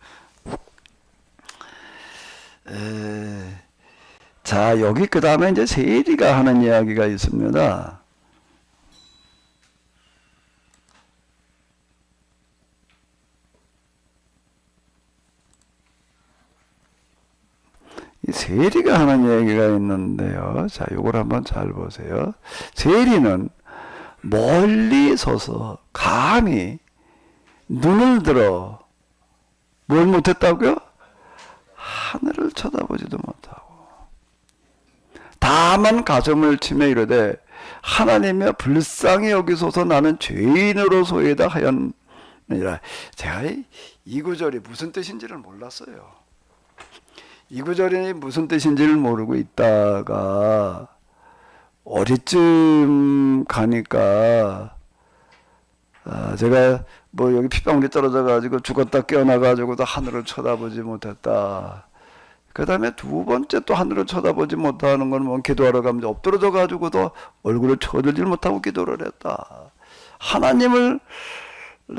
자, 여기 그 다음에 이제 세리가 하는 이야기가 있습니다. 이 세리가 하는 얘기가 있는데요. 자, 요걸 한번 잘 보세요. 세리는 멀리 서서 감히 눈을 들어 뭘 못했다고요? 하늘을 쳐다보지도 못하고 다만 가슴을 치며 이르되 하나님의 불쌍히 여기소서 나는 죄인으로 소이다 하였느니라. 제가 이 구절이 무슨 뜻인지를 몰랐어요. 이 구절이 무슨 뜻인지를 모르고 있다가 어디쯤 가니까 제가 뭐 여기 핏방울이 떨어져 가지고 죽었다 깨어나 가지고도 하늘을 쳐다보지 못했다. 그 다음에 두 번째 또 하늘을 쳐다보지 못하는 건 뭐 기도하러 가면 엎드러져 가지고도 얼굴을 쳐들지 못하고 기도를 했다. 하나님을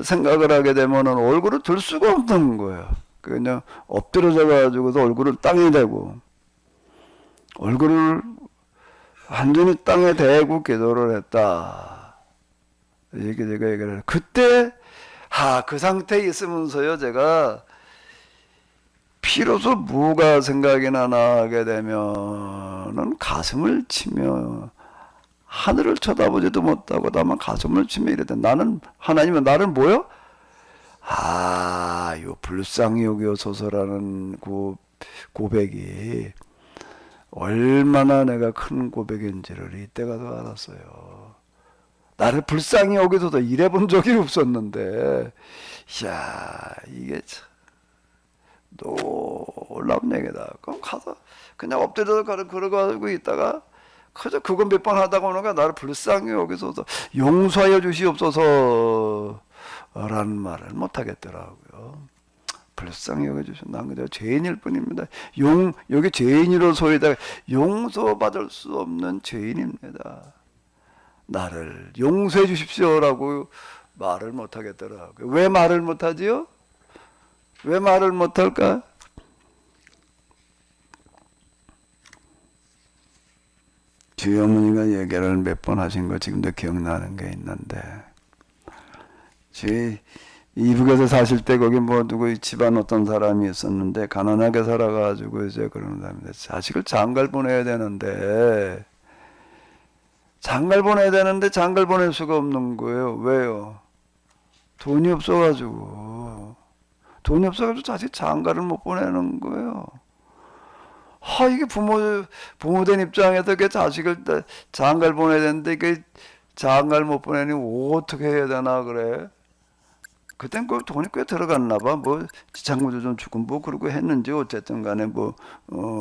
생각을 하게 되면은 얼굴을 들 수가 없는 거예요. 그냥 엎드러져 가지고도 얼굴을 땅에 대고 얼굴을 완전히 땅에 대고 기도를 했다. 이렇게 제가 얘기를 해요. 그때 그 상태에 있으면서요 제가 비로소 뭐가 생각이 나게 되면은 가슴을 치며 하늘을 쳐다보지도 못하고 다만 가슴을 치며 이랬다. 나는 하나님은 나를 뭐요? 요 불쌍히 여기소서라는 고백이 얼마나 내가 큰 고백인지를 이때 가서 알았어요. 나를 불쌍히 여기소서 이래 본 적이 없었는데, 이게 참 놀라운 얘기다. 그럼 가서 그냥 엎드려서 걸어가지고 있다가 그저 그거 몇 번 하다가 오는가 나를 불쌍히 여기소서 용서하여 주시옵소서 라는 말을 못하겠더라고요. 불쌍히 여겨주셔. 난 그저 죄인일 뿐입니다. 여기 죄인으로 소리다. 용서받을 수 없는 죄인입니다. 나를 용서해 주십시오라고 말을 못하겠더라고요. 왜 말을 못하지요? 왜 말을 못할까? 주의 어머니가 얘기를 몇 번 하신 거 지금도 기억나는 게 있는데, 저희 이북에서 사실 때 거기 뭐 누구 집안 어떤 사람이 있었는데 가난하게 살아가지고 이제 그러는 사람인데 자식을 장가를 보내야 되는데 장가를 보낼 수가 없는 거예요. 왜요? 돈이 없어가지고 자식 장가를 못 보내는 거예요. 이게 부모된 입장에서 그 자식을 장가를 보내야 되는데 그 장가를 못 보내니 어떻게 해야 되나 그래. 그땐 그 돈이 꽤 들어갔나 봐. 뭐 지창구도 좀 주고 뭐 그러고 했는지 어쨌든 간에 뭐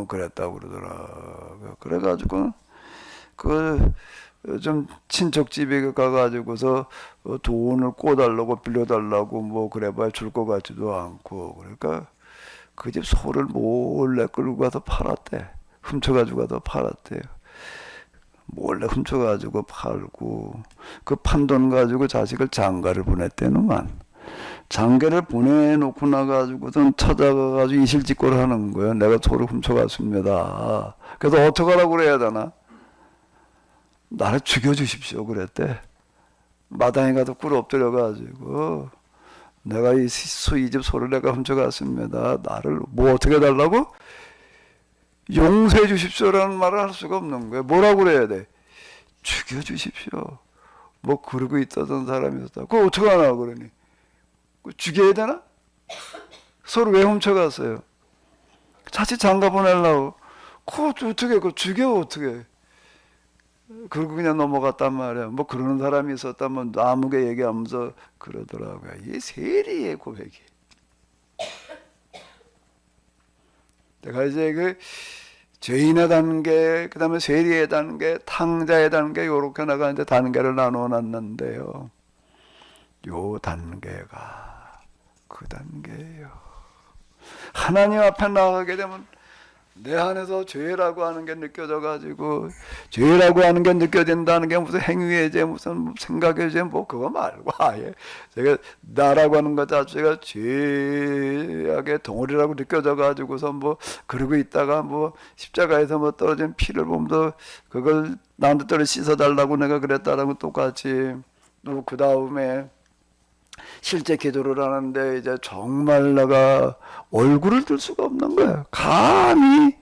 그랬다고 그러더라. 그래가지고 좀 친척 집에 가가지고서 돈을 꿔달라고 빌려달라고 뭐 그래봐야 줄 것 같지도 않고 그러니까 그 집 소를 몰래 끌고 가서 팔았대. 훔쳐가지고 가서 팔았대요. 몰래 훔쳐가지고 팔고 그 판 돈 가지고 자식을 장가를 보냈대는만. 장가를 보내놓고 나가지고선 찾아가가지고 이실직고를 하는 거예요. 내가 소를 훔쳐갔습니다. 그래서 어떡하라고 그래야 되나? 나를 죽여주십시오 그랬대. 마당에 가서 꿇어 엎드려가지고 내가 이 집 소를 내가 훔쳐갔습니다. 나를 뭐 어떻게 해달라고? 용서해 주십시오라는 말을 할 수가 없는 거예요. 뭐라고 그래야 돼? 죽여주십시오. 뭐 그러고 있던 사람이 있었다. 그거 어떻게 하나 그러니? 죽여야 되나? 소를 왜 훔쳐갔어요? 자칫 장가 보내려고. 그거 어떻게 죽여 어떻게? 그리고 그냥 넘어갔단 말이야. 뭐 그러는 사람이 있었다면 아무게 얘기하면서 그러더라고요. 이게 세리의 고백이. 내가 이제 그 죄인의 단계, 그 다음에 세리의 단계, 탕자의 단계 요렇게 나가는데 단계를 나누어 놨는데요. 요 단계가 그 단계예요. 하나님 앞에 나가게 되면 내 안에서 죄라고 하는 게 느껴져가지고 죄라고 하는 게 느껴진다는 게 무슨 행위의 죄 무슨 생각의 죄 뭐 그거 말고 아예 제가 나라고 하는 것 자체가 죄악의 덩어리라고 느껴져가지고서 뭐 그러고 있다가 뭐 십자가에서 뭐 떨어진 피를 보면서 그걸 나한테 떨어 씻어달라고 내가 그랬다라고 똑같이 또 그 다음에 실제 기도를 하는데 이제 정말 내가 얼굴을 들 수가 없는 거야. 감히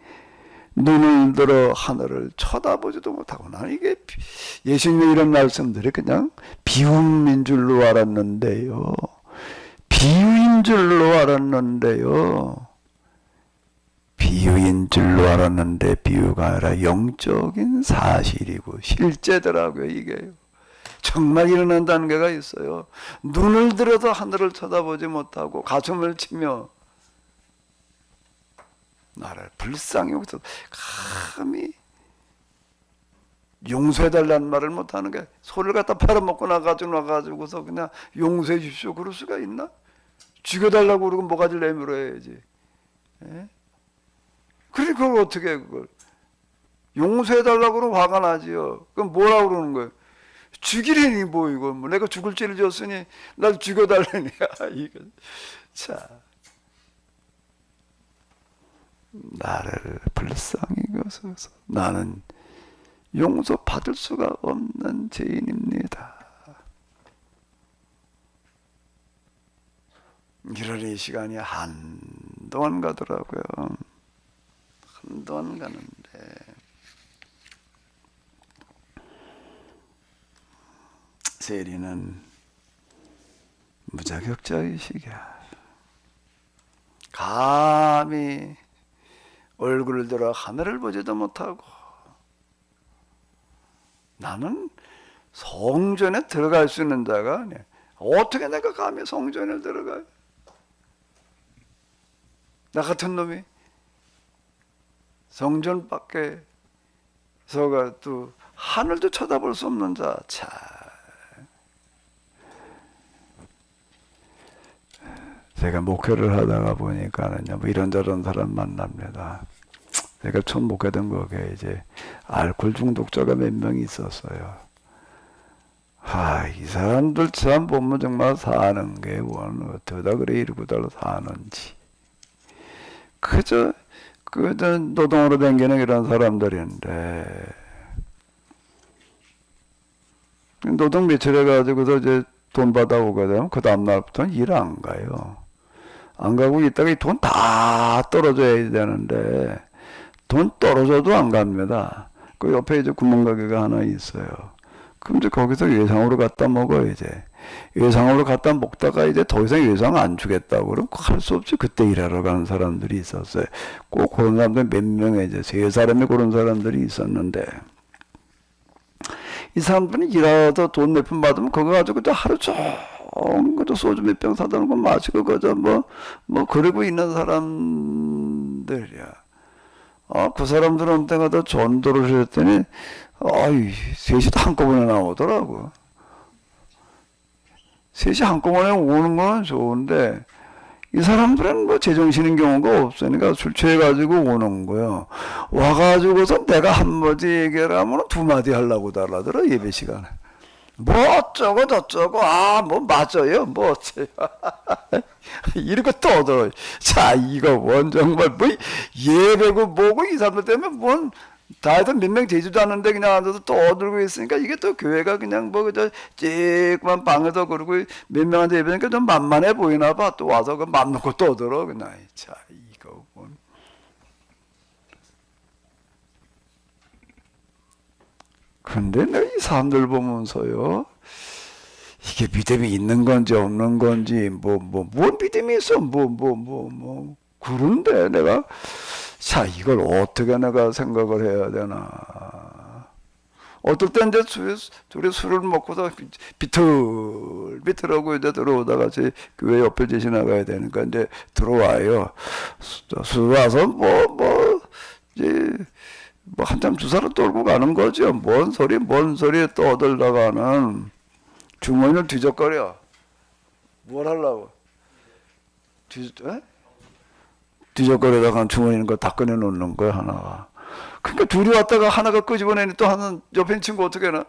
눈을 들어 하늘을 쳐다보지도 못하고 나는 이게 예수님의 이런 말씀들이 그냥 비움인 줄로 비유인 줄로 알았는데 비유가 아니라 영적인 사실이고 실제더라고요. 이게요. 정말 일어난 단계가 있어요. 눈을 들어도 하늘을 쳐다보지 못하고 가슴을 치며 나를 불쌍히 여기서 감히 용서해달라는 말을 못하는 게 소를 갖다 팔아먹고 나가지고서 그냥 용서해 주십시오 그럴 수가 있나? 죽여달라고 그러고 모가지를 내밀어야지. 예? 그래 그걸 어떻게 해 그걸 용서해달라고 그러면 화가 나지요. 그럼 뭐라고 그러는 거예요? 죽이려니 뭐 이거 뭐 내가 죽을 죄를 졌으니 날 죽여달라니. 이거 자 나를 불쌍히 여겨서 나는 용서받을 수가 없는 죄인입니다. 이러니 시간이 한동안 가더라고요. 한동안 가는데 세리는 무자격자의식이야. 감히 얼굴을 들어 하늘을 보지도 못하고 나는 성전에 들어갈 수 있는 자가 아니야. 어떻게 내가 감히 성전에 들어가요? 나 같은 놈이 성전 밖에 서가 또 하늘도 쳐다볼 수 없는 자. 참. 제가 목회를 하다가 보니까는요, 뭐 이런저런 사람 만납니다. 제가 처음 목회된 거게 이제 알코올 중독자가 몇 명 있었어요. 이 사람들 참 보면 정말 사는 게 어쩌다 그래 이러고달라 사는지. 그저 노동으로 댕기는 이런 사람들인데 노동 며칠 해가지고서 이제 돈 받아오게 되면 그 다음날부터는 일 안 가요. 안 가고 있다가 이 돈 다 떨어져야 되는데 돈 떨어져도 안 갑니다. 그 옆에 이제 구멍가게가 하나 있어요. 그럼 이제 거기서 예상으로 갖다 먹어요. 이제 예상으로 갖다 먹다가 이제 더 이상 예상 안 주겠다고 그러면 할 수 없이 그때 일하러 가는 사람들이 있었어요. 꼭 그런 사람들 몇 명에 이제 세 사람이 그런 사람들이 있었는데 이 사람들은 일하다 돈 몇 푼 받으면 그거 가지고 또 하루 종일 소주 몇 병 사다 놓고 마시고 그저 뭐 그러고 있는 사람들이야. 그 사람들한테 가서 전도를 했더니 셋이 한꺼번에 나오더라고. 셋이 한꺼번에 오는 건 좋은데 이 사람들은 뭐 제정신인 경우가 없으니까 술 취해가지고 오는 거예요. 와가지고서 내가 한마디 얘기를 하면 두 마디 하려고 달라더라 예배 시간에. 뭐 어쩌고 저쩌고 뭐 맞아요 뭐 어째요. 이러고 떠들어. 자 이거 원 정말 뭐 예배고 뭐고 이 사람들 때문에 뭔 다해도 몇 명 되지도 않는데 그냥 앉아서 떠들고 있으니까 이게 또 교회가 그냥 뭐 그저 쬐그만 방에서 그러고 몇 명한테 예배니까 좀 만만해 보이나 봐. 또 와서 그 맘 놓고 떠들어 그냥. 자 이거 뭔. 근데 내가 이 사람들 보면서요, 이게 믿음이 있는 건지 없는 건지 뭔 믿음이 있어 그런데 내가 자 이걸 어떻게 내가 생각을 해야 되나. 어떨 때 이제 둘이 술을 먹고서 비틀비틀하고 이제 들어오다가 제 교회 옆에 지나가야 되니까 이제 들어와요. 술 와서 이제 한참 주사를 떨고 가는 거죠. 뭔 소리에 떠들다가는 주머니를 뒤적거려. 뭘 하려고? 뒤적거리다가 주머니는 거 다 꺼내 놓는 거야, 하나가. 그러니까 둘이 왔다가 하나가 끄집어내니 또 하나 옆에 있는 친구 어떻게 하나?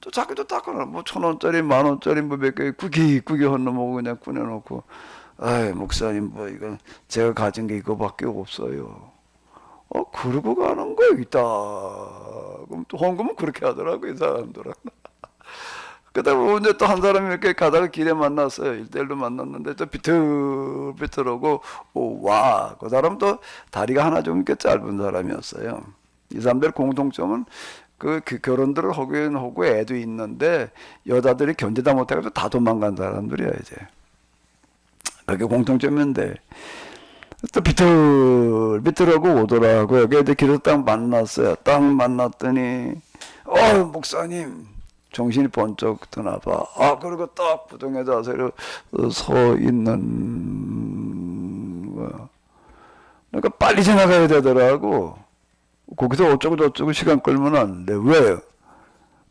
또 자꾸 또 닦아놔. 뭐 1,000원짜리, 10,000원짜리 뭐 몇 개 꾸기 헌놈하고 그냥 꺼내놓고. 목사님 뭐 이건 제가 가진 게 이거밖에 없어요. 그러고 가는 거야, 있다. 그럼 또 헌금은 그렇게 하더라고, 이 사람들은. 그다음에 이제 또 한 사람이 이렇게 가다가 길에 만났어요. 1대1로 만났는데 또 비틀비틀하고 와, 그 사람도 다리가 하나 좀 이렇게 짧은 사람이었어요. 이 사람들 공통점은 그 결혼들을 하긴 하고 애도 있는데 여자들이 견디다 못해가지고 다 도망간 사람들이야 이제. 그게 공통점인데 또 비틀비틀하고 오더라고요. 그래서 길에서 딱 만났어요. 딱 만났더니 목사님 정신이 번쩍 드나 봐. 그리고 딱 부동의 자세로 서 있는 거야. 그러니까 빨리 지나가야 되더라고. 거기서 어쩌고 저쩌고 시간 끌면 안 돼.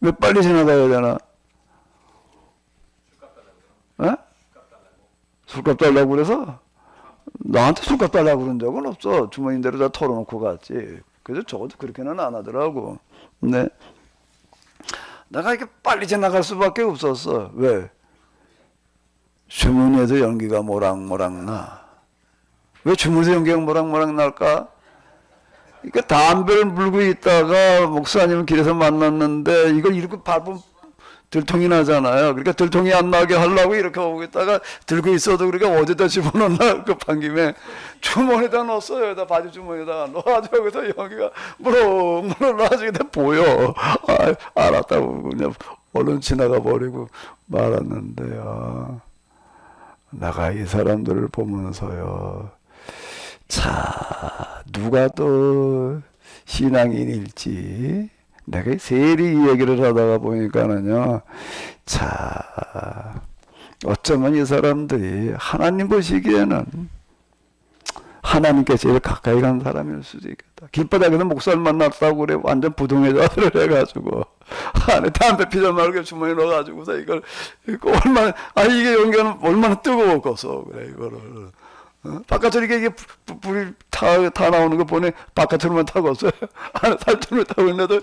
왜 빨리 지나가야 되나? 에? 술값 달라고 그래서? 나한테 술값 달라고 그런 적은 없어. 주머니대로 다 털어놓고 갔지. 그래서 적어도 그렇게는 안 하더라고. 근데 내가 이렇게 빨리 지나갈 수밖에 없었어. 왜? 주머니에서 연기가 모락모락 나. 왜 주머니에서 연기가 모락모락 날까? 그러니까 담배를 물고 있다가 목사님을 길에서 만났는데 이걸 이렇게 밟으면 들통이 나잖아요. 그러니까 들통이 안 나게 하려고 이렇게 오고 있다가 들고 있어도 그러니까 어디다 집어넣나 급한 김에 주머니에다 넣었어요. 여기다 바지 주머니에다가 넣어가지고 여기서 여기가 물어 나중에 다 보여. 알았다고 그냥 얼른 지나가 버리고 말았는데요. 내가 이 사람들을 보면서요. 자, 누가 또 신앙인일지 내가 세리 이 얘기를 하다가 보니까는요, 자, 어쩌면 이 사람들이 하나님 보시기에는 하나님께 제일 가까이 간 사람일 수도 있겠다. 길바닥에서 목사를 만났다고 그래 완전 부동의 자세를 해가지고 안에 담배 피자 말고 주머니 넣어가지고서 이걸 얼마나 이게 연기는 얼마나 뜨거웠겠어 그래 이거를. 바깥으로 이게 불이 다 나오는 거 보니 바깥으로만 타고 왔어요. 안에 살점을 타고 있는데도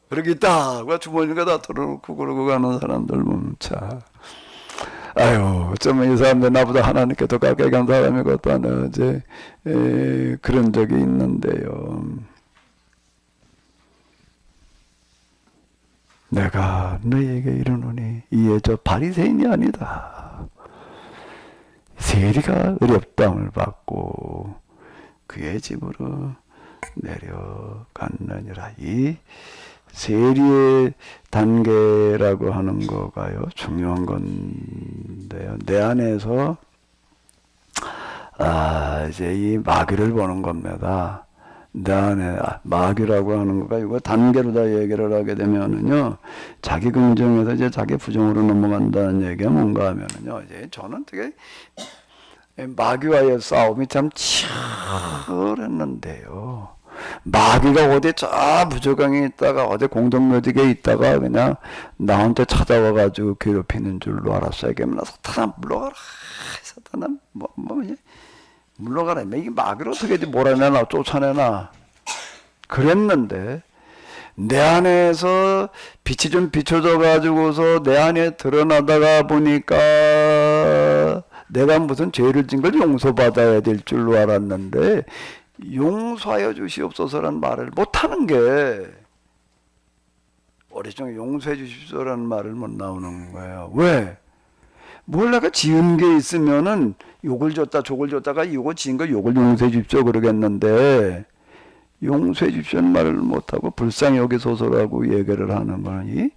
그렇게 있다. 주머니가 다 털어놓고 그러고 가는 사람들 보면 참. 아유, 어쩌면 이 사람들 나보다 하나님께 더 가까이 간 사람이겠다. 하는 이제 그런 적이 있는데요. 내가 너희에게 이르노니 이에 저 바리새인이 아니다. 세리가 의롭다함을 받고 그의 집으로 내려갔느니라. 이 세리의 단계라고 하는 거가요 중요한 건데요. 내 안에서 이제 이 마귀를 보는 겁니다. 내 안에 마귀라고 하는 거가 이거 단계로 다 얘기를 하게 되면은요, 자기 긍정에서 이제 자기 부정으로 넘어간다는 얘기가 뭔가 하면은요, 이제 저는 되게 마귀와의 싸움이 참 치열했는데요. 마귀가 어디 저 부조강에 있다가 어디 공동묘지에 있다가 그냥 나한테 찾아와가지고 괴롭히는 줄로 알았어요. 그러면 사탄아 물러가라. 사탄아 물러가라. 이게 마귀를 어떻게 몰아내나 쫓아내나 그랬는데 내 안에서 빛이 좀 비춰져 가지고서 내 안에 드러나다가 보니까 내가 무슨 죄를 진 걸 용서받아야 될 줄로 알았는데 용서하여 주시옵소서라는 말을 못하는 게 어리석게 용서해 주십시오라는 말을 못 나오는 거예요. 왜? 뭘 내가 지은 게 있으면은 욕을 줬다 저걸 줬다가 이거 지은 거 욕을 용서해 주십시오 그러겠는데 용서해 주십시오는 말을 못하고 불쌍히 여기소서라고 얘기를 하는 거니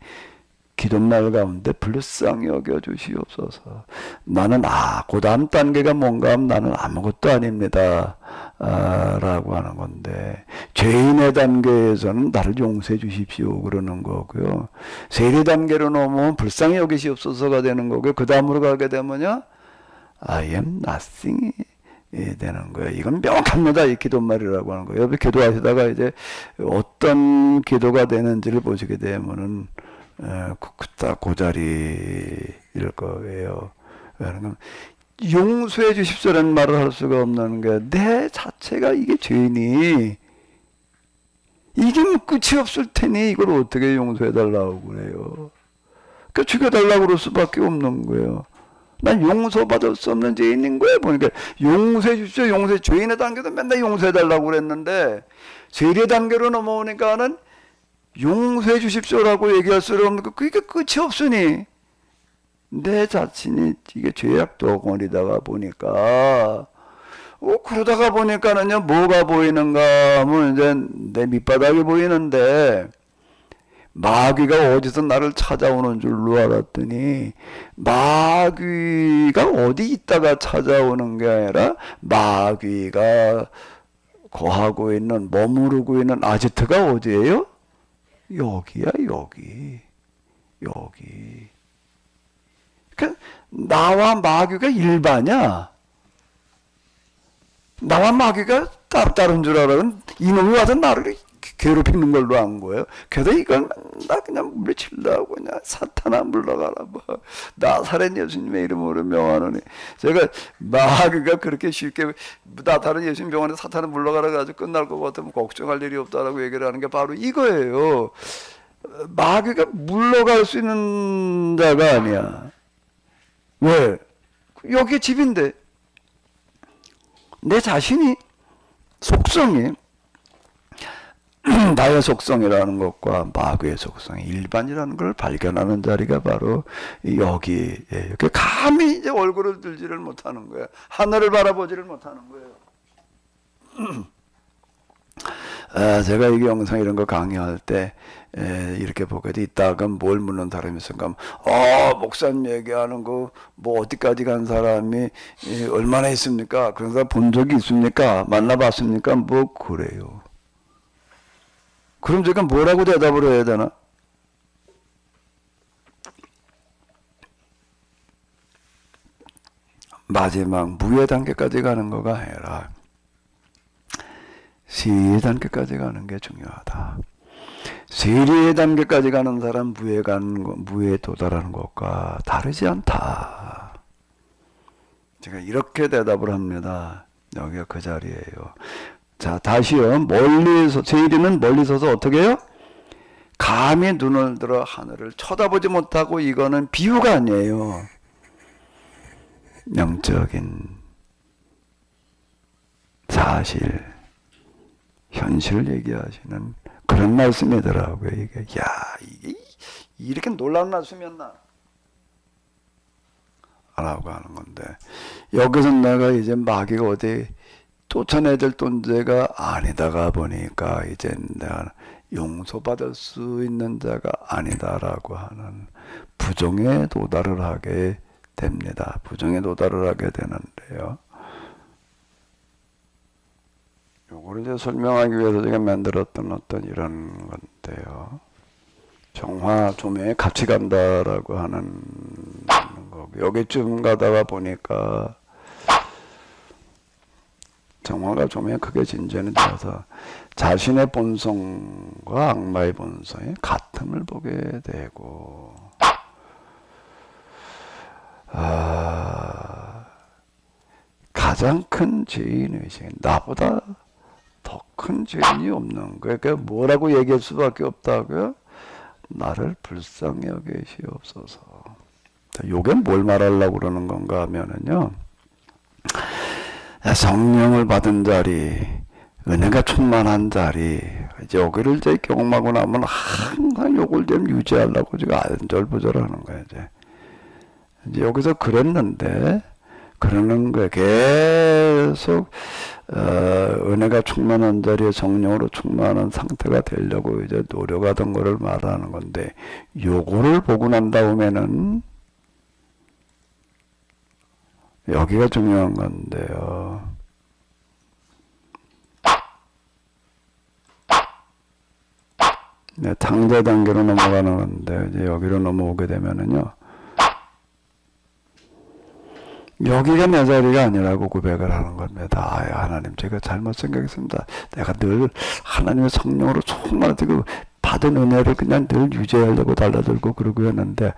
기도말 가운데 불쌍히 여겨 주시옵소서. 나는 그 다음 단계가 뭔가 하면 나는 아무것도 아닙니다 라고 하는 건데 죄인의 단계에서는 나를 용서해 주십시오 그러는 거고요. 세리 단계로 넘어오면 불쌍히 여기시옵소서가 되는 거고요. 그 다음으로 가게 되면요 I am nothing 되는 거예요. 이건 명확합니다. 이 기도말이라고 하는 거예요. 여러분 기도하시다가 이제 어떤 기도가 되는지를 보시게 되면은 딱 그 자리일 거예요. 왜냐면 용서해 주십시오라는 말을 할 수가 없는 게 내 자체가 이게 죄인이 이게 뭐 끝이 없을 테니 이걸 어떻게 용서해 달라고 그래요. 그러니까 죽여달라고 그럴 수밖에 없는 거예요. 난 용서받을 수 없는 죄인인 거예요. 보니까 용서해 주십시오. 용서해 죄인의 단계도 맨날 용서해 달라고 그랬는데 세리 단계로 넘어오니까는 용서해 주십시오라고 얘기할 수 없는 거 그게 끝이 없으니 내 자신이 이게 죄악 덩어리다가 보니까 그러다가 보니까는요 뭐가 보이는가 하면 이제 내 밑바닥이 보이는데 마귀가 어디서 나를 찾아오는 줄로 알았더니 마귀가 어디 있다가 찾아오는 게 아니라 마귀가 거하고 있는 머무르고 있는 아지트가 어디예요? 여기야 여기. 여기. 그러니까 나와 마귀가 일반이야. 나와 마귀가 다른 줄 알아는 이놈이 와서 나를 괴롭히는 걸로 한 거예요. 그래서 이걸 나 그냥 물리치려고 그냥 사탄아 물러가라 뭐 나사렛 예수님의 이름으로 명하노니 제가 마귀가 그렇게 쉽게 나사렛 예수님 병원에 사탄을 물러가라 가지고 끝날 것 같으면 걱정할 일이 없다라고 얘기를 하는 게 바로 이거예요. 마귀가 물러갈 수 있는 자가 아니야. 왜? 여기 집인데 내 자신이 속성이 나의 속성이라는 것과 마귀의 속성이 일반이라는 걸 발견하는 자리가 바로 여기. 이렇게 감히 이제 얼굴을 들지를 못하는 거예요. 하늘을 바라보지를 못하는 거예요. 제가 이 영상 이런 거 강의할 때 이렇게 보게 돼 있다가 뭘 묻는 사람이 있으면 목사님 얘기하는 거 뭐 어디까지 간 사람이 얼마나 있습니까? 그런 사람 본 적이 있습니까? 만나봤습니까? 뭐 그래요. 그럼 제가 뭐라고 대답을 해야 되나? 마지막 무예 단계까지 가는 거가 아니라 세리 단계까지 가는 게 중요하다. 세리 단계까지 가는 사람 무예에 도달하는 것과 다르지 않다. 제가 이렇게 대답을 합니다. 여기가 그 자리예요. 자, 다시요. 세리는 멀리 서서 어떻게 해요? 감히 눈을 들어 하늘을 쳐다보지 못하고 이거는 비유가 아니에요. 영적인 사실, 현실을 얘기하시는 그런 말씀이더라고요. 이게 이렇게 놀라운 말씀이었나? 라고 하는 건데 여기서 내가 이제 마귀가 어디 쫓아내질 존재가 아니다가 보니까 이제 내가 용서받을 수 있는 자가 아니다라고 하는 부정에 도달을 하게 됩니다. 부정에 도달을 하게 되는데요. 요거를 이제 설명하기 위해서 제가 만들었던 어떤 이런 건데요. 정화 조명에 같이 간다라고 하는 거. 여기쯤 가다가 보니까 정화가 조명에 크게 진전이 되어서 자신의 본성과 악마의 본성의 같음을 보게 되고 가장 큰 죄인의식, 나보다 더 큰 죄인이 없는 거예요. 그러니까 뭐라고 얘기할 수밖에 없다고요? 나를 불쌍히 여기시옵소서. 요게 뭘 말하려고 그러는 건가 하면은요, 성령을 받은 자리, 은혜가 충만한 자리, 여기를 이제 경험하고 나면 항상 요걸 좀 유지하려고 지금 안절부절하는 거예요. 이제 여기서 그랬는데, 그러는 거예요. 계속 은혜가 충만한 자리에 성령으로 충만한 상태가 되려고 이제 노력하던 거를 말하는 건데, 요거를 보고 난 다음에는 여기가 중요한 건데요. 네, 탕자 단계로 넘어가는 건데 이제 여기로 넘어오게 되면은요. 여기가 내 자리가 아니라고 고백을 하는 겁니다. 하나님, 제가 잘못 생각했습니다. 내가 늘 하나님의 성령으로 충만하고 받은 은혜를 그냥 늘 유지하려고 달라들고 그러고 했는데,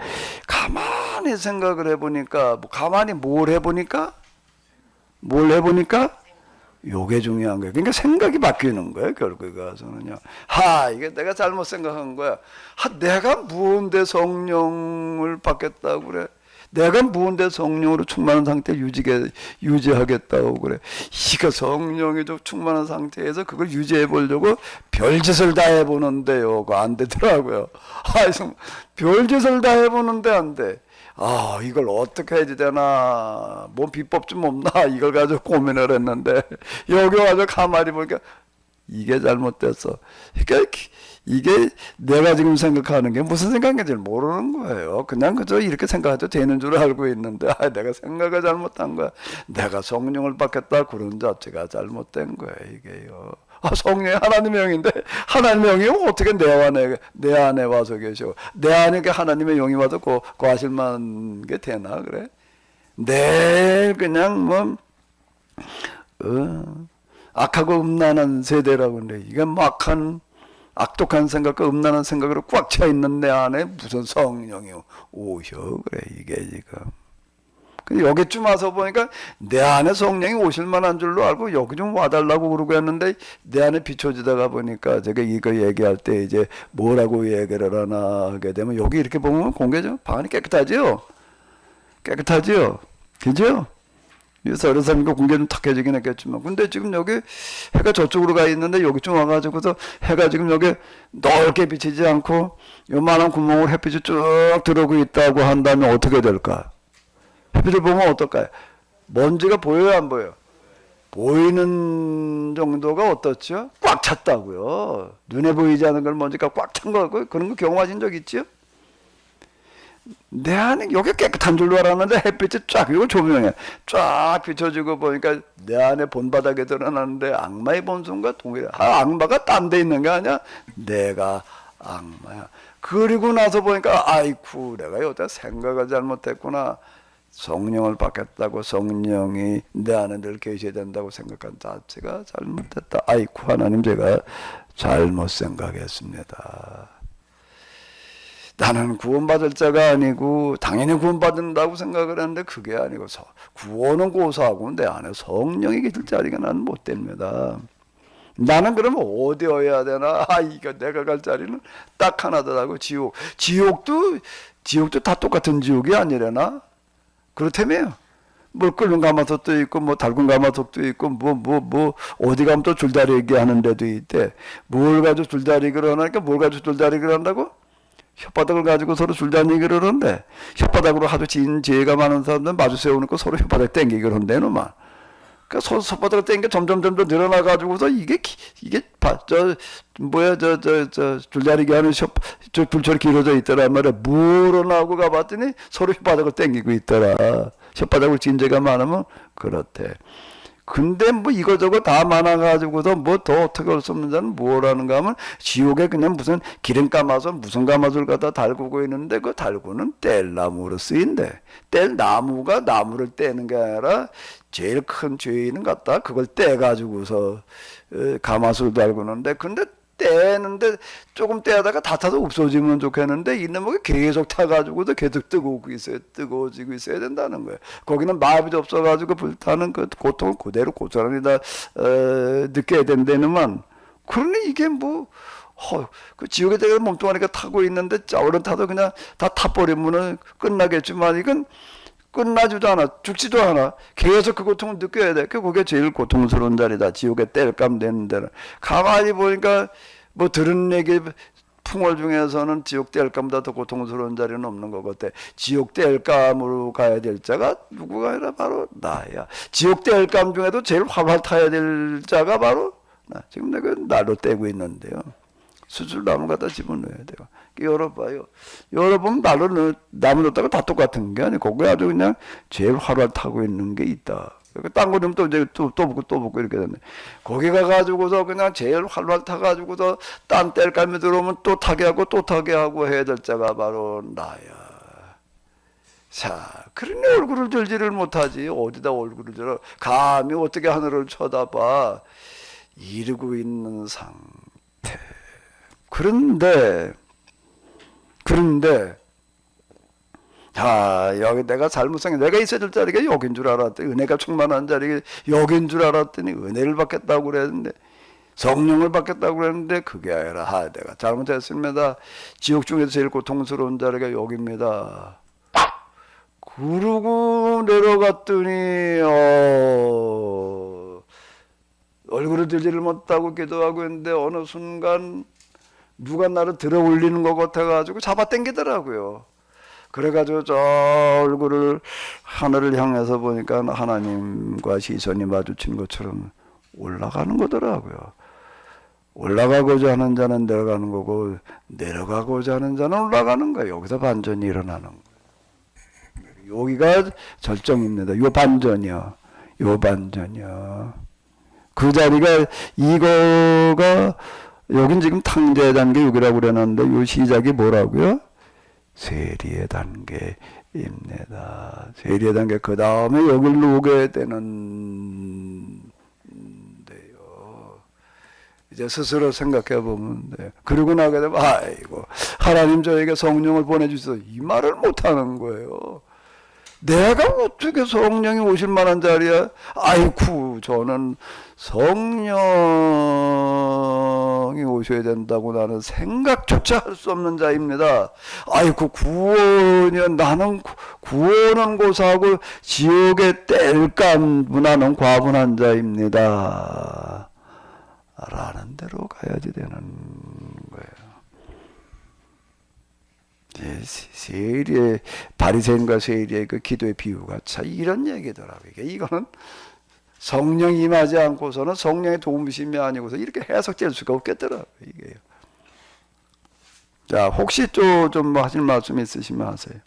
가만히 생각을 해보니까, 가만히 뭘 해보니까, 요게 중요한 거예요. 그러니까 생각이 바뀌는 거예요. 결국에 가서는요. 이게 내가 잘못 생각한 거야. 내가 무언데 성령을 받겠다고 그래. 내가 무언데 성령으로 충만한 상태 유지하겠다고 그래. 이거 성령이 충만한 상태에서 그걸 유지해 보려고 별짓을 다 해보는데요. 그거 안 되더라고요. 별짓을 다 해보는데 안 돼. 이걸 어떻게 해야 되나, 뭐 비법 좀 없나, 이걸 가지고 고민을 했는데, 여기 와서 가만히 보니까 이게 잘못됐어. 그러니까 이게 내가 지금 생각하는 게 무슨 생각인지 모르는 거예요. 그냥 그저 이렇게 생각해도 되는 줄 알고 있는데 내가 생각을 잘못한 거야. 내가 성령을 받겠다 그런 자체가 잘못된 거야 이게요. 성령이 하나님의 영인데 하나님의 영이 어떻게 내 안에 와서 계셔. 내 안에 하나님의 영이 와서 거하실 만한 게 되나 그래. 늘 그냥 뭐 악하고 음란한 세대라고 그래. 이게 악한 악독한 생각과 음란한 생각으로 꽉 차 있는 내 안에 무슨 성령이 오셔 그래 이게 지금. 근데 여기쯤 와서 보니까 내 안에 성령이 오실 만한 줄로 알고 여기 좀 와달라고 그러고 했는데 내 안에 비춰지다가 보니까 제가 이거 얘기할 때 이제 뭐라고 얘기를 하나 하게 되면 여기 이렇게 보면 공개죠. 방 안이 깨끗하지요? 깨끗하지요? 그죠? 그래서 어느 사람이 공개 좀 탁해지긴 했겠지만 근데 지금 여기 해가 저쪽으로 가 있는데 여기 좀 와가지고서 해가 지금 여기 넓게 비치지 않고 요만한 구멍으로 햇빛이 쭉 들어오고 있다고 한다면 어떻게 될까? 햇빛을 보면 어떨까요? 먼지가 보여요 안 보여요? 보이는 정도가 어떻죠? 꽉 찼다고요. 눈에 보이지 않는 걸 먼지가 꽉 찬 거 그런 거 경험하신 적 있죠? 내 안에 여기 깨끗한 줄로 알았는데 햇빛이 쫙 이거 조명에 쫙 비춰지고 보니까 내 안에 본바닥에 드러나는데 악마의 본성과 동일해. 악마가 딴 데 있는 게 아니야. 내가 악마야. 그리고 나서 보니까 아이쿠 내가 여기다 생각을 잘못했구나. 성령을 받겠다고 성령이 내 안에 늘 계셔야 된다고 생각한 자체가 잘못됐다. 아이쿠 하나님 제가 잘못 생각했습니다. 나는 구원받을 자가 아니고 당연히 구원받는다고 생각을 했는데 그게 아니고 구원은 고사하고 내 안에 성령이 계실 자리가 나는 못 됩니다. 나는 그러면 어디여야 되나? 이거 내가 갈 자리는 딱 하나더라고. 지옥도 다 똑같은 지옥이 아니려나? 그렇다며요. 뭐 끓는 가마솥도 있고 뭐 달군 가마솥도 있고 뭐 어디 가면 또 줄다리기 하는 데도 있대. 뭘 가지고 줄다리기를 하니까 뭘 가지고 줄다리기를 한다고? 혓바닥을 가지고 서로 줄다리기를 하는데 혓바닥으로 하도 지은 죄가 많은 사람들 마주 세워놓고 서로 혓바닥 땡기기를 한대 놈아. 그러니까 혓바닥을 땡겨 점점 늘어나 가지고서 이게 줄다리기 하는 저 불처럼 길어져 있더란 말이야. 물어나고 가봤더니 서로 혓바닥을 땡기고 있더라. 혓바닥을 지은 죄가 많으면 그렇대. 근데 뭐 이거저거 다 많아가지고서 뭐 더 어떻게 할 수 없는 자는 뭐라는가 하면 지옥에 그냥 무슨 기름 감아서 무슨 가마솥을 갖다 달구고 있는데 그 달구는 뗄나무로 쓰인대. 뗄 나무가 나무를 떼는 게 아니라 제일 큰 죄인은 갖다 그걸 떼가지고서 가마솥을 달구는데 근데 떼는데 조금 떼다가 다 타서 없어지면 좋겠는데 이놈이 계속 타가지고도 계속 뜨거워지고 있어야 된다는 거예요. 거기는 마비도 없어가지고 불타는 그 고통을 그대로 고스란히 다 느껴야 된다는만 그러니 이게 그 지옥에 대가 몸뚱아리가 타고 있는데 얼른 타도 그냥 다 타버리면은 끝나겠지만 이건 끝나지도 않아. 죽지도 않아. 계속 그 고통을 느껴야 돼. 그게 제일 고통스러운 자리다. 지옥에 뗄감 되는 데는. 가만히 보니까 뭐 들은 얘기 풍월 중에서는 지옥 뗄감보다 더 고통스러운 자리는 없는 것 같아. 지옥 뗄감으로 가야 될 자가 누구가 아니라 바로 나야. 지옥 뗄감 중에도 제일 활활 타야 될 자가 바로 나. 지금 내가 날로 떼고 있는데요. 수술나무 갖다 집어넣어야 돼요. 열어봐요. 열어보면 나무 넣었다가 다 똑같은 게 아니고 거기에 아주 그냥 제일 활활 타고 있는 게 있다. 딴 거 넣으면 또 이제 또 붙고 이렇게 되네. 거기 가가지고서 그냥 제일 활활 타가지고서 딴 뗄감이 들어오면 또 타게 하고 또 타게 하고 해야 될 자가 바로 나야. 자, 그러니 얼굴을 들지를 못하지. 어디다 얼굴을 들어. 감히 어떻게 하늘을 쳐다봐. 이르고 있는 상태. 그런데 여기 내가 잘못 생각 내가 있어야 될 자리가 여긴 줄 알았더니 은혜가 충만한 자리가 여긴 줄 알았더니 은혜를 받겠다고 그랬는데 성령을 받겠다고 그랬는데 그게 아니라 내가 잘못했습니다. 지옥 중에서 제일 고통스러운 자리가 여기입니다. 그러고 내려갔더니 얼굴을 들지를 못하고 기도하고 있는데 어느 순간 누가 나를 들어 올리는 것 같아가지고 잡아당기더라고요. 그래가지고 저 얼굴을 하늘을 향해서 보니까 하나님과 시선이 마주친 것처럼 올라가는 거더라고요. 올라가고자 하는 자는 내려가는 거고 내려가고자 하는 자는 올라가는 거예요. 여기서 반전이 일어나는 거예요. 여기가 절정입니다. 요 반전이요. 요 반전이요. 그 자리가 이거가 여긴 지금 탕자의 단계 6이라고 그러는데 요 시작이 뭐라고요? 세리의 단계입니다. 세리의 단계 그 다음에 여기로 오게 되는데요. 이제 스스로 생각해 보면 돼요. 그러고 나게 되면 아이고 하나님 저에게 성령을 보내주셔서 이 말을 못하는 거예요. 내가 어떻게 성령이 오실 만한 자리야? 아이쿠 저는 성령이 오셔야 된다고 나는 생각조차 할 수 없는 자입니다. 아이쿠 구원이야 나는 구원은 고사하고 지옥에 뗄까 나는 과분한 자입니다. 라는 대로 가야지 되는 거예요. 세리의 바리새인과 세리의 그 기도의 비유가 참 이런 얘기더라고요. 이거는 성령 임하지 않고서는 성령의 도움심이 아니고서 이렇게 해석될 수가 없겠더라고요. 이게요. 자, 혹시 좀 뭐 하실 말씀 있으시면 하세요.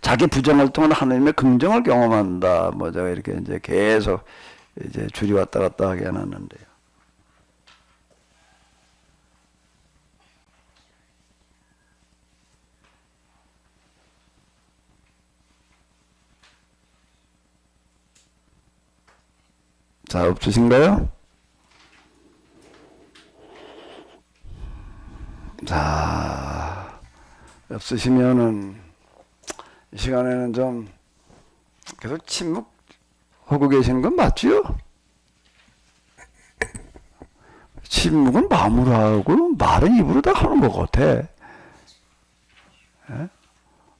자기 부정을 통한 하나님의 긍정을 경험한다. 뭐 제가 이렇게 이제 계속 이제 줄이 왔다 갔다 하게 해놨는데요. 자, 없으신가요? 자, 없으시면은 이 시간에는 좀 계속 침묵하고 계시는 건 맞지요? 침묵은 마음으로 하고 말은 입으로 다 하는 것 같아. 예?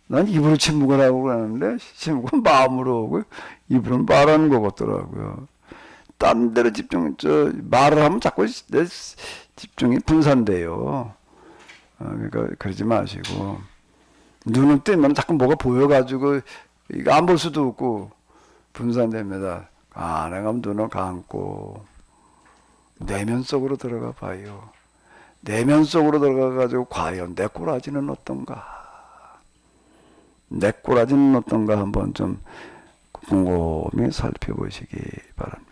난 입으로 침묵을 하고 그러는데 침묵은 마음으로 하고 입으로는 말하는 것 같더라고요. 딴 데로 말을 하면 자꾸 내 집중이 분산돼요. 그러니까 그러지 마시고 눈을 뜨면 자꾸 뭐가 보여가지고 이거 안 볼 수도 없고 분산됩니다. 내가 눈을 감고 내면 속으로 들어가 봐요. 내면 속으로 들어가가지고 과연 내 꼬라지는 어떤가? 내 꼬라지는 어떤가 한번 좀 곰곰이 살펴보시기 바랍니다.